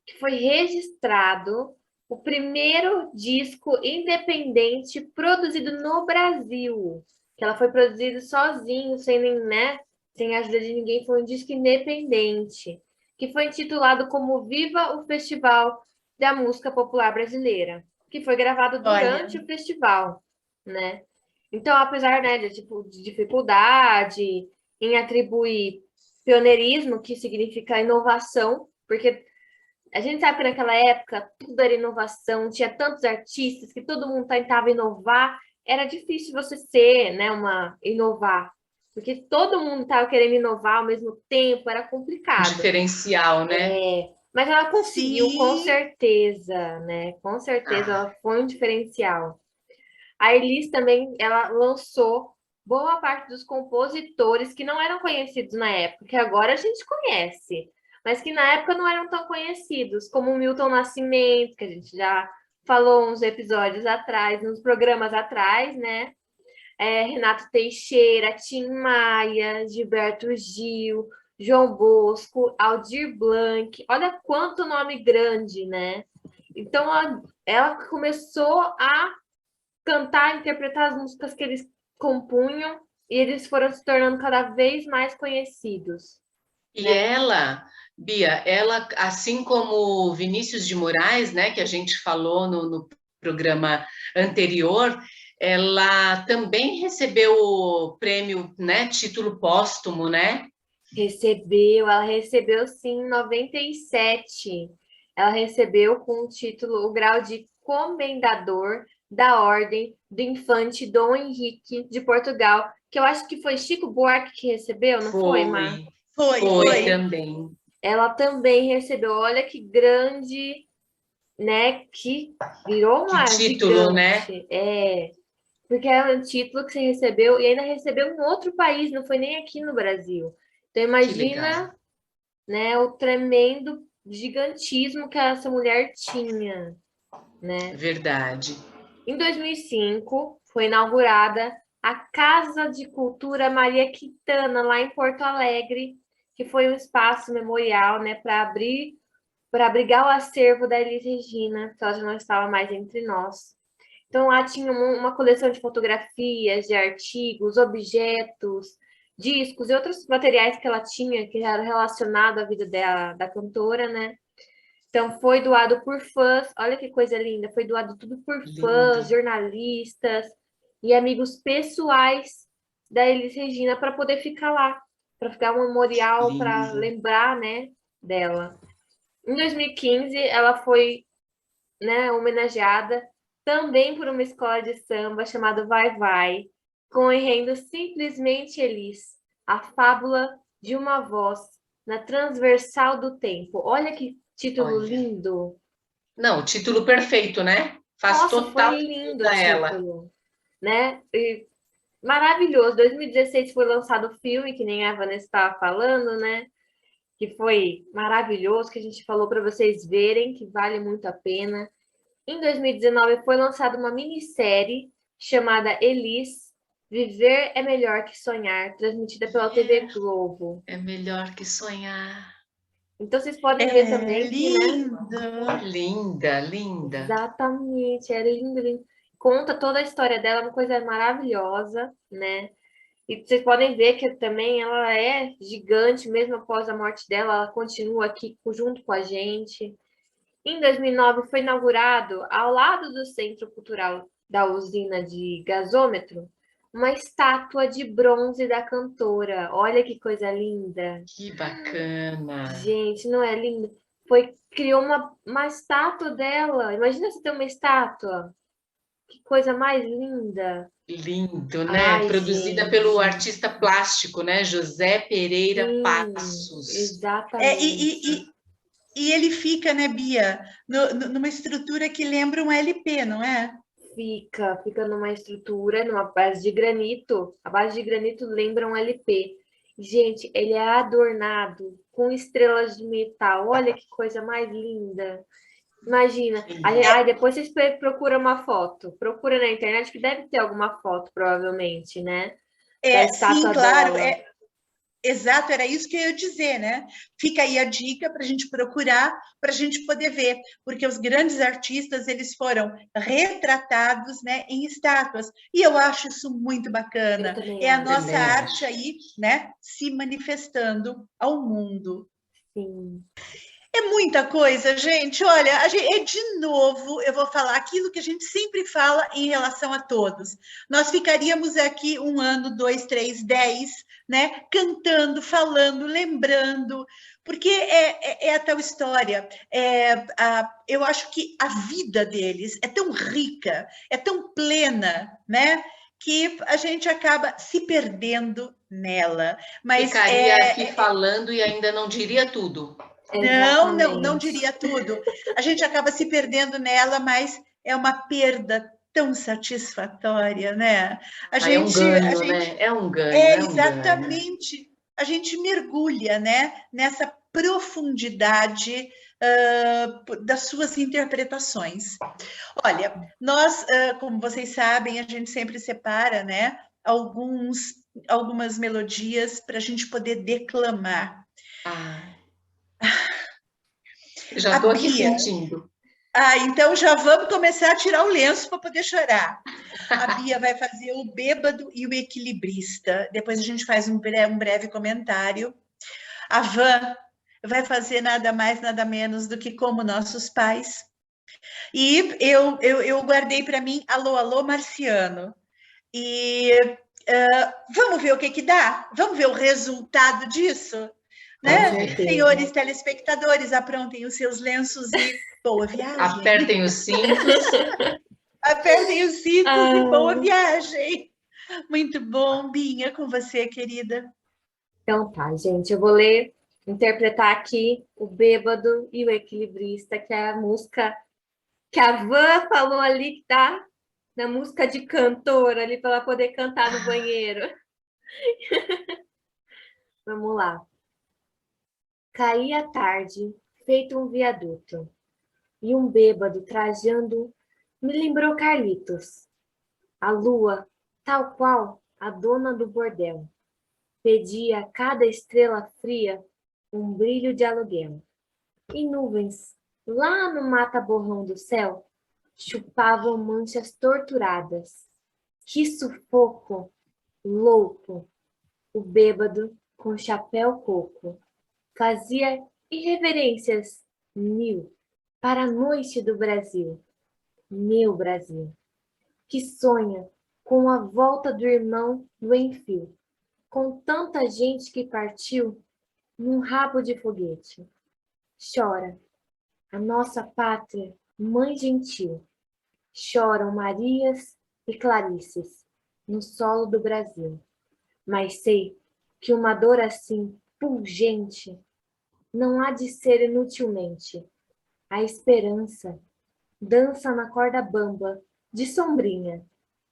que foi registrado o primeiro disco independente produzido no Brasil. Que ela foi produzido sozinho, sem nem, né, sem a ajuda de ninguém, foi um disco independente, que foi intitulado como Viva o Festival da Música Popular Brasileira, que foi gravado Olha, durante o festival, né? Então, apesar, né, de dificuldade em atribuir pioneirismo, que significa inovação, porque a gente sabe que naquela época tudo era inovação, tinha tantos artistas que todo mundo tentava inovar, era difícil você ser, né, inovar, porque todo mundo estava querendo inovar ao mesmo tempo, era Um complicado. diferencial, né? Mas ela conseguiu, com sim. certeza, né? Com certeza, Ah, ela foi um diferencial. A Elis também, ela lançou boa parte dos compositores que não eram conhecidos na época, que agora a gente conhece, mas que na época não eram tão conhecidos, como o Milton Nascimento, que a gente já falou uns episódios atrás, nos programas atrás, né? Renato Teixeira, Tim Maia, Gilberto Gil, João Bosco, Aldir Blanc. Olha quanto nome grande, né? Então, ela começou a cantar, interpretar as músicas que eles compunham e eles foram se tornando cada vez mais conhecidos. e Né? ela, Bia, ela, assim como Vinícius de Moraes, né, que a gente falou no programa anterior, ela também recebeu o prêmio, né, título póstumo, né? Ela recebeu sim em 97. Ela recebeu com o título, o grau de comendador da Ordem do Infante Dom Henrique de Portugal, que eu acho que foi Chico Buarque que recebeu, não foi, Mar? Foi também. Ela também recebeu, olha que grande, né, que virou Que uma título, né? gigante. Porque é um título que você recebeu e ainda recebeu em outro país, não foi nem aqui no Brasil. Então Que legal. imagina, né, o tremendo gigantismo que essa mulher tinha, né? Verdade. Em 2005 foi inaugurada a Casa de Cultura Maria Quintana lá em Porto Alegre, que foi um espaço memorial, né, para abrigar o acervo da Elis Regina, que ela já não estava mais entre nós. Então, lá tinha uma coleção de fotografias, de artigos, objetos, discos e outros materiais que ela tinha que era relacionado à vida dela, da cantora, né? Então, foi doado por fãs, olha que coisa linda, foi doado tudo por Lindo. fãs, jornalistas e amigos pessoais da Elis Regina para poder ficar lá, para ficar um memorial, para Lindo. lembrar, né, dela. Em 2015, ela foi, né, homenageada também por uma escola de samba chamada Vai Vai, com o enredo Simplesmente Elis, a fábula de uma voz na transversal do tempo. Olha que título Olha. lindo! Não, título perfeito, né? Faz Nossa, foi total lindo sentido o a ela. título, né? E maravilhoso. 2016 foi lançado o filme, que nem a Vanessa estava falando, né? Que foi maravilhoso, que a gente falou para vocês verem, que vale muito a pena. Em 2019 foi lançada uma minissérie chamada Elis, Viver é Melhor que Sonhar, transmitida pela TV Globo. É melhor que sonhar. Então vocês podem ver É também que, né? lindo. Linda, linda. Exatamente, é lindo, lindo. Conta toda a história dela, uma coisa maravilhosa, né? E vocês podem ver que também ela é gigante, mesmo após a morte dela, ela continua aqui junto com a gente. Em 2009 foi inaugurado, ao lado do Centro Cultural da usina de gasômetro, uma estátua de bronze da cantora. Olha que coisa linda. Que bacana. Gente, não é lindo? criou uma estátua dela. Imagina você ter uma estátua. Que coisa mais linda. Lindo, né? Ai, Produzida pelo gente. artista plástico, né? José Pereira Sim, Passos. É, exatamente. e ele fica, né, Bia, numa estrutura que lembra um LP, não é? Fica numa estrutura, numa base de granito. A base de granito lembra um LP. Gente, ele é adornado com estrelas de metal. Olha que coisa mais linda. Imagina. Aí depois vocês procuram uma foto. Procura na internet que deve ter alguma foto, provavelmente, né? Da Sim, estátua claro, dela. exato, era isso que eu ia dizer, né? Fica aí a dica para a gente procurar, para a gente poder ver, porque os grandes artistas eles foram retratados, né, em estátuas, e eu acho isso muito Eu bacana. também É a nossa Também acho. arte acho. aí, né, se manifestando ao mundo. Sim. É muita coisa, gente. Olha, de novo, eu vou falar aquilo que a gente sempre fala em relação a todos. Nós ficaríamos aqui 1 ano, 2, 3, 10, né? Cantando, falando, lembrando, porque é a tal história. Eu acho que a vida deles é tão rica, é tão plena, né? Que a gente acaba se perdendo nela. Mas Ficaria aqui falando e ainda não diria tudo. não Exatamente. diria tudo. A gente acaba se perdendo nela, mas é uma perda tão satisfatória, né? Ah, é um A ganho, gente né? É um ganho, é é um ganho. exatamente, a gente mergulha, né, nessa profundidade das suas interpretações. Olha, nós, como vocês sabem, a gente sempre separa, né, algumas melodias para a gente poder declamar. Ah, já A estou aqui Bia, sentindo. então já vamos começar a tirar o lenço para poder chorar. A Bia vai fazer o bêbado e o equilibrista. Depois a gente faz um breve comentário. A Van vai fazer nada mais, nada menos do que como nossos pais. E eu guardei para mim Alô, Alô, Marciano. E vamos ver o que dá? Vamos ver o resultado disso? Com Vamos Né? ver. certeza. Senhores telespectadores, aprontem os seus lenços e boa viagem. Apertem os cintos. Apertem os cintos e boa Ah, viagem. Muito bom, Binha, com você, querida. então tá, gente. Eu vou interpretar aqui o Bêbado e o Equilibrista, que é a música que a Van falou ali, que tá na música de cantor ali, para ela poder cantar no banheiro. Vamos lá. Caía a tarde, feito um viaduto, e um bêbado trajando me lembrou Carlitos. A lua, tal qual a dona do bordel, pedia a cada estrela fria um brilho de aluguel. E nuvens, lá no mata-borrão do céu, chupavam manchas torturadas. Que sufoco, louco, o bêbado com chapéu coco fazia irreverências mil para a noite do Brasil, meu Brasil, que sonha com a volta do irmão do Enfio, com tanta gente que partiu num rabo de foguete. Chora a nossa pátria, mãe gentil, choram Marias e Clarices no solo do Brasil. Mas sei que uma dor assim, pungente, não há de ser inutilmente. A esperança dança na corda bamba de sombrinha,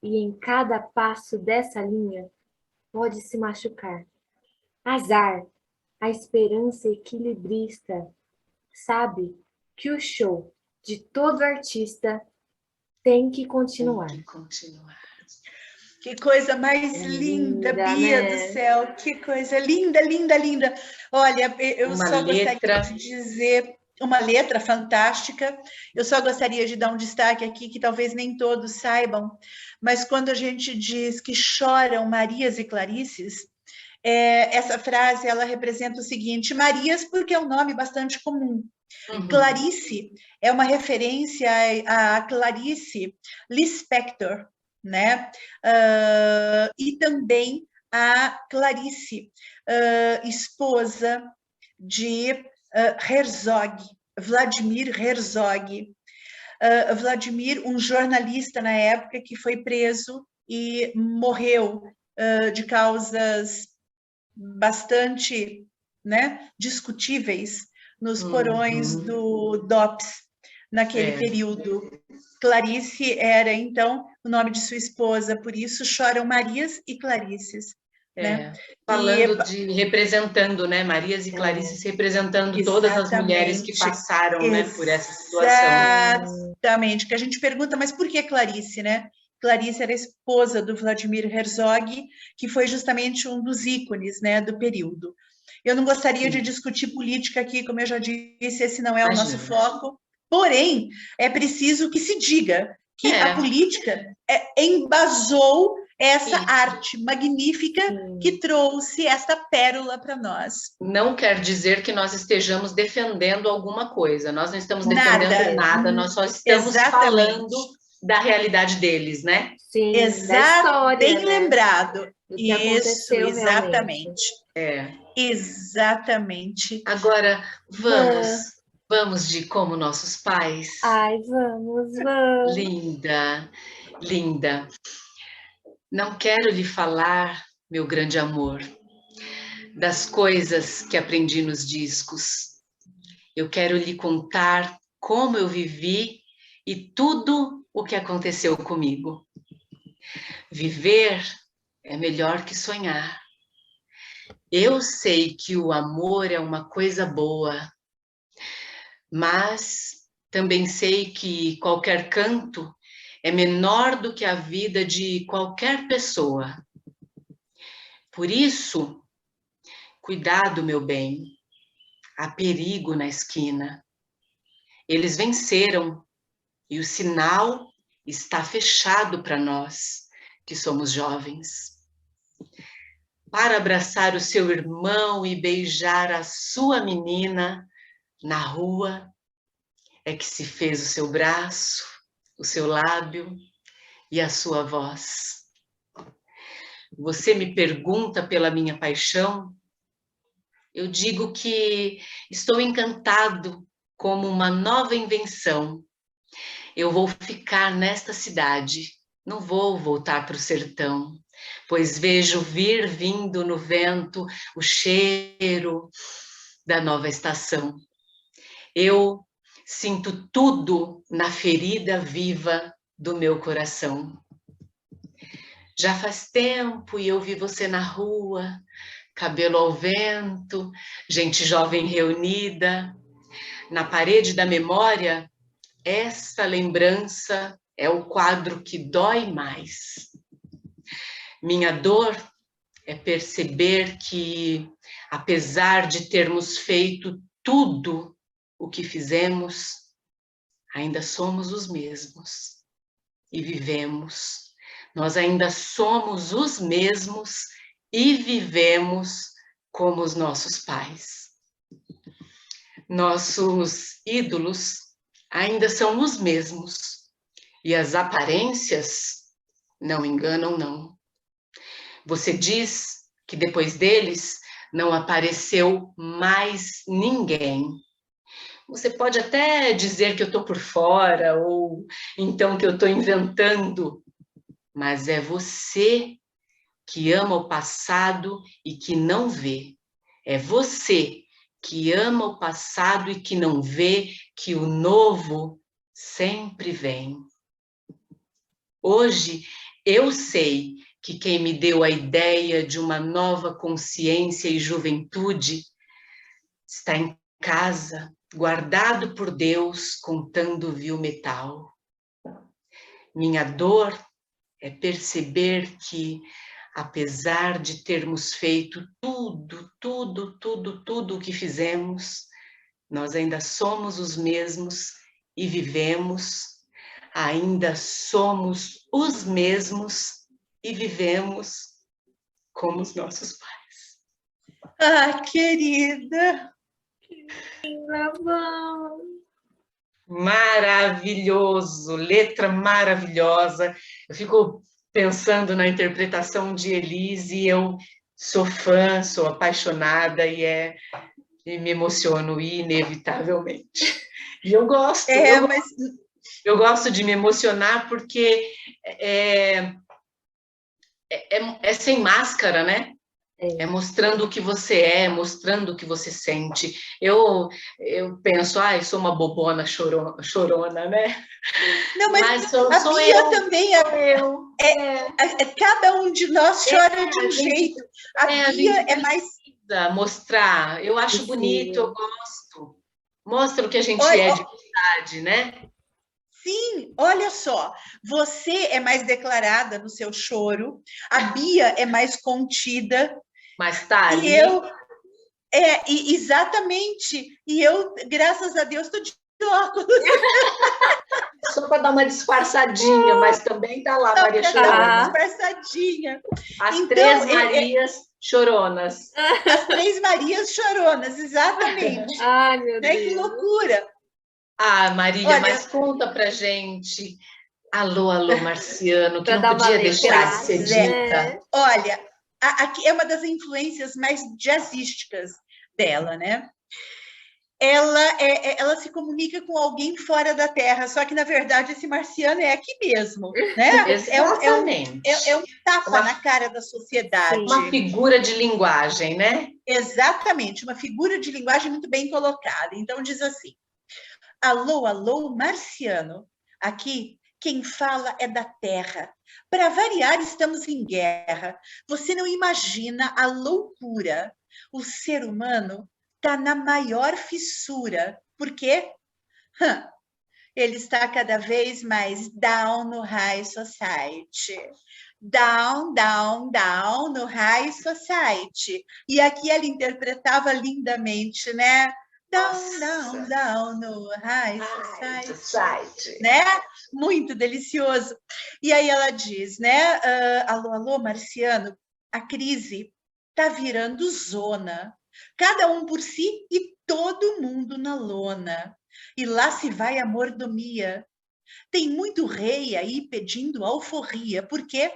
e em cada passo dessa linha pode se machucar. Azar, a esperança equilibrista sabe que o show de todo artista tem que Tem continuar. que continuar. Que coisa mais É linda, linda, Bia do né? céu, que coisa linda, linda, linda. Olha, eu Uma só gostaria letra. de dizer uma letra fantástica. Eu só gostaria de dar um destaque aqui que talvez nem todos saibam, mas quando a gente diz que choram Marias e Clarices, essa frase ela representa o seguinte: Marias, porque é um nome bastante comum. Uhum. Clarice é uma referência a Clarice Lispector, né? E também a Clarice, esposa de Herzog, Vladimir Herzog. Vladimir, um jornalista na época que foi preso e morreu de causas bastante, né, discutíveis nos porões do DOPS naquele período. Clarice era, então, o nome de sua esposa, por isso choram Marias e Clarices. Né? Falando representando, né, Marias e Clarices representando todas as mulheres que passaram, né, por essa situação. Exatamente, que a gente pergunta, mas por que Clarice, né? Clarice era a esposa do Vladimir Herzog, que foi justamente um dos ícones, né, do período. Eu não gostaria de discutir política aqui, como eu já disse, esse não é o nosso foco, porém, é preciso que se diga que a política embasou essa arte magnífica que trouxe esta pérola para nós. Não quer dizer que nós estejamos defendendo alguma coisa, nós não estamos defendendo nada, nós só estamos falando da realidade deles, né? Sim, história, bem né? lembrado. Isso, exatamente. Realmente. Exatamente. Agora, vamos de Como Nossos Pais? Ai, vamos. Linda, linda. Não quero lhe falar, meu grande amor, das coisas que aprendi nos discos. Eu quero lhe contar como eu vivi e tudo o que aconteceu comigo. Viver é melhor que sonhar. Eu sei que o amor é uma coisa boa, mas também sei que qualquer canto é menor do que a vida de qualquer pessoa. Por isso, cuidado, meu bem, há perigo na esquina. Eles venceram e o sinal está fechado para nós, que somos jovens. Para abraçar o seu irmão e beijar a sua menina na rua, é que se fez o seu braço, o seu lábio e a sua voz. Você me pergunta pela minha paixão? Eu digo que estou encantado como uma nova invenção. Eu vou ficar nesta cidade, não vou voltar para o sertão, pois vejo vir vindo no vento o cheiro da nova estação. Eu sinto tudo na ferida viva do meu coração. Já faz tempo e eu vi você na rua, cabelo ao vento, gente jovem reunida. Na parede da memória, essa lembrança é o quadro que dói mais. Minha dor é perceber que, apesar de termos feito tudo o que fizemos, ainda somos os mesmos e vivemos. Nós ainda somos os mesmos e vivemos como os nossos pais. Nossos ídolos ainda são os mesmos e as aparências não enganam, não. Você diz que depois deles não apareceu mais ninguém. Você pode até dizer que eu estou por fora, ou então que eu estou inventando, mas é você que ama o passado e que não vê. É você que ama o passado e que não vê que o novo sempre vem. Hoje, eu sei que quem me deu a ideia de uma nova consciência e juventude está em casa, guardado por Deus, contando vil metal. Minha dor é perceber que, apesar de termos feito tudo o que fizemos, nós ainda somos os mesmos e vivemos, ainda somos os mesmos e vivemos como os nossos pais. Ah, querida! Maravilhoso, letra maravilhosa. Eu fico pensando na interpretação de Elise e eu sou apaixonada e me emociono inevitavelmente. E eu gosto. Mas... Eu gosto de me emocionar porque é sem máscara, né? É mostrando o que você é, mostrando o que você sente. Eu penso, sou uma bobona chorona, né? Não, mas sou Bia eu, também cada um de nós chora de um jeito. A Bia é mais... mostrar. Eu acho bonito, eu gosto. Mostra o que a gente é de verdade, né? Sim, olha só, você é mais declarada no seu choro, a Bia é mais contida. Mas tá ali. E eu... exatamente. E eu, graças a Deus, estou de óculos. Só para dar uma disfarçadinha, mas também tá lá, Maria Chorona. Disfarçadinha. As então, três Marias choronas. As três Marias choronas, exatamente. Ai, meu Deus. Que loucura. Marília, mas conta pra gente. Alô, Marciano, que não podia deixar de ser dita. Olha, aqui é uma das influências mais jazzísticas dela, né? Ela se comunica com alguém fora da Terra, só que, na verdade, esse Marciano é aqui mesmo, né? Exatamente. É um tapa na cara da sociedade. Uma figura de linguagem, né? Exatamente, uma figura de linguagem muito bem colocada. Então, diz assim: alô, Marciano, aqui quem fala é da Terra. Para variar, estamos em guerra. Você não imagina a loucura. O ser humano está na maior fissura. Por quê? Ele está cada vez mais down no high society. Down no high society. E aqui ela interpretava lindamente, né? Down no high society. Né? Muito delicioso. E aí ela diz, né? Alô, Marciano, a crise está virando zona. Cada um por si e todo mundo na lona. E lá se vai a mordomia. Tem muito rei aí pedindo alforria, porque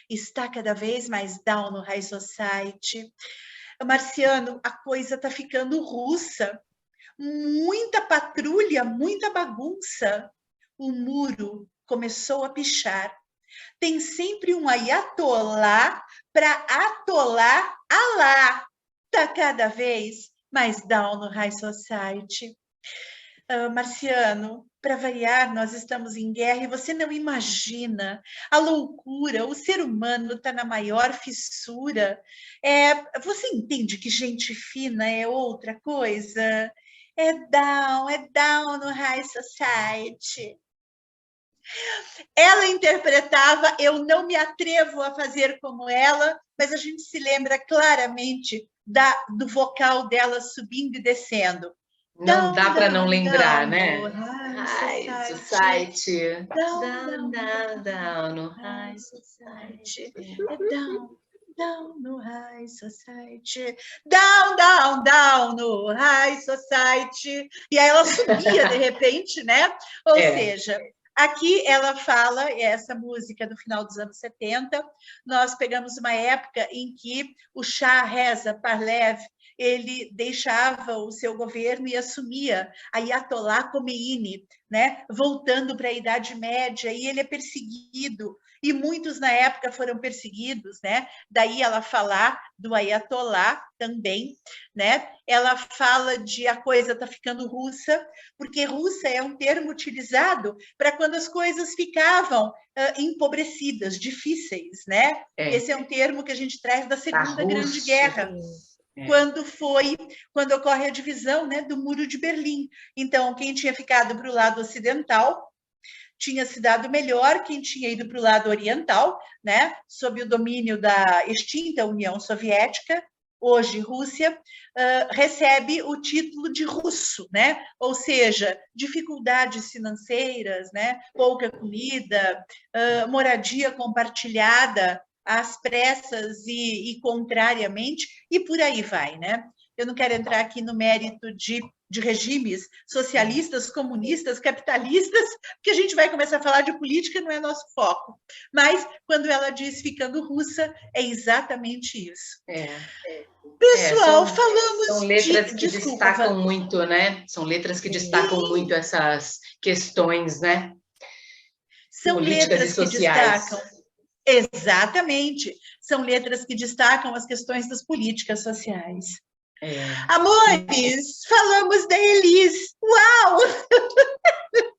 está cada vez mais down no high society. Marciano, a coisa está ficando russa. Muita patrulha, muita bagunça. O muro começou a pichar. Tem sempre um ayatolá para atolar Alá. Está cada vez mais down no high society. Marciano, para variar, nós estamos em guerra e você não imagina a loucura, o ser humano está na maior fissura. Você entende que gente fina é outra coisa? É down no high society. Ela interpretava, eu não me atrevo a fazer como ela, mas a gente se lembra claramente do vocal dela subindo e descendo. Não dá para não lembrar, né? High society. Down no high society. Down no high society. Down no high society. E aí ela subia de repente, né? Ou seja, aqui ela fala, essa música do final dos anos 70, nós pegamos uma época em que o Shah Reza Pahlavi, ele deixava o seu governo e assumia Ayatollah Khomeini, né? Voltando para a Idade Média, e ele é perseguido, e muitos na época foram perseguidos, né? Daí ela falar do Ayatollah também, né? Ela fala de a coisa está ficando russa, porque russa é um termo utilizado para quando as coisas ficavam empobrecidas, difíceis, né? Esse é um termo que a gente traz da Segunda Grande Guerra. Quando ocorre a divisão, né, do Muro de Berlim. Então, quem tinha ficado para o lado ocidental tinha se dado melhor, quem tinha ido para o lado oriental, né, sob o domínio da extinta União Soviética, hoje Rússia, recebe o título de russo, né? Ou seja, dificuldades financeiras, né? Pouca comida, moradia compartilhada, às pressas e contrariamente, e por aí vai, né? Eu não quero entrar aqui no mérito de regimes socialistas, comunistas, capitalistas, porque a gente vai começar a falar de política, não é nosso foco. Mas, quando ela diz ficando russa, é exatamente isso. Pessoal, falamos são letras que desculpa, destacam muito, né? São letras que destacam muito essas questões, né? São Políticas letras e que sociais. destacam. Exatamente. São letras que destacam as questões das políticas sociais. Amores, falamos da Elis. Uau!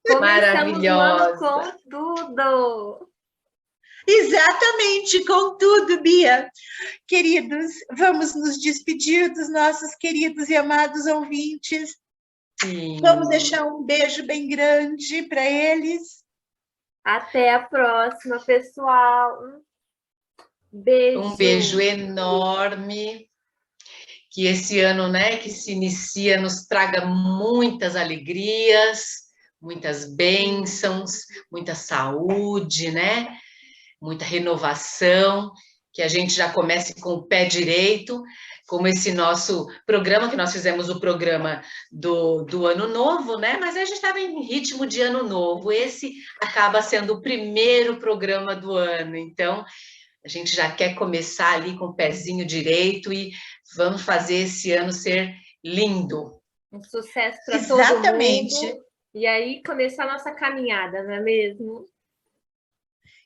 Começamos o ano Maravilhosa. com tudo. Exatamente, com tudo, Bia. Queridos, vamos nos despedir dos nossos queridos e amados ouvintes. Sim. Vamos deixar um beijo bem grande para eles. Até a próxima, pessoal. Beijo. Um beijo enorme. Que esse ano, né, que se inicia, nos traga muitas alegrias, muitas bênçãos, muita saúde, né? Muita renovação, que a gente já comece com o pé direito, como esse nosso programa, que nós fizemos o programa do Ano Novo, né? Mas a gente estava em ritmo de Ano Novo, esse acaba sendo o primeiro programa do ano, então a gente já quer começar ali com o pezinho direito e vamos fazer esse ano ser lindo. Um sucesso para todo mundo. E aí começar a nossa caminhada, não é mesmo?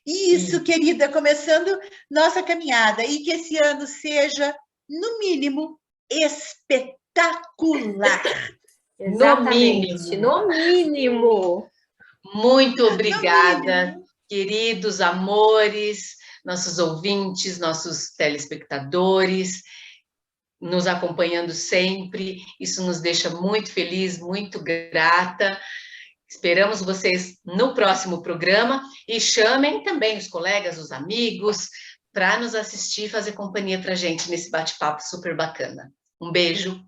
Isso, querida, começando nossa caminhada. E que esse ano seja, no mínimo, espetacular. Exatamente, no mínimo. Muito obrigada, queridos amores, nossos ouvintes, nossos telespectadores, nos acompanhando sempre. Isso nos deixa muito feliz, muito grata. Esperamos vocês no próximo programa e chamem também os colegas, os amigos, para nos assistir e fazer companhia para a gente nesse bate-papo super bacana. Um beijo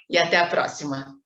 e até a próxima.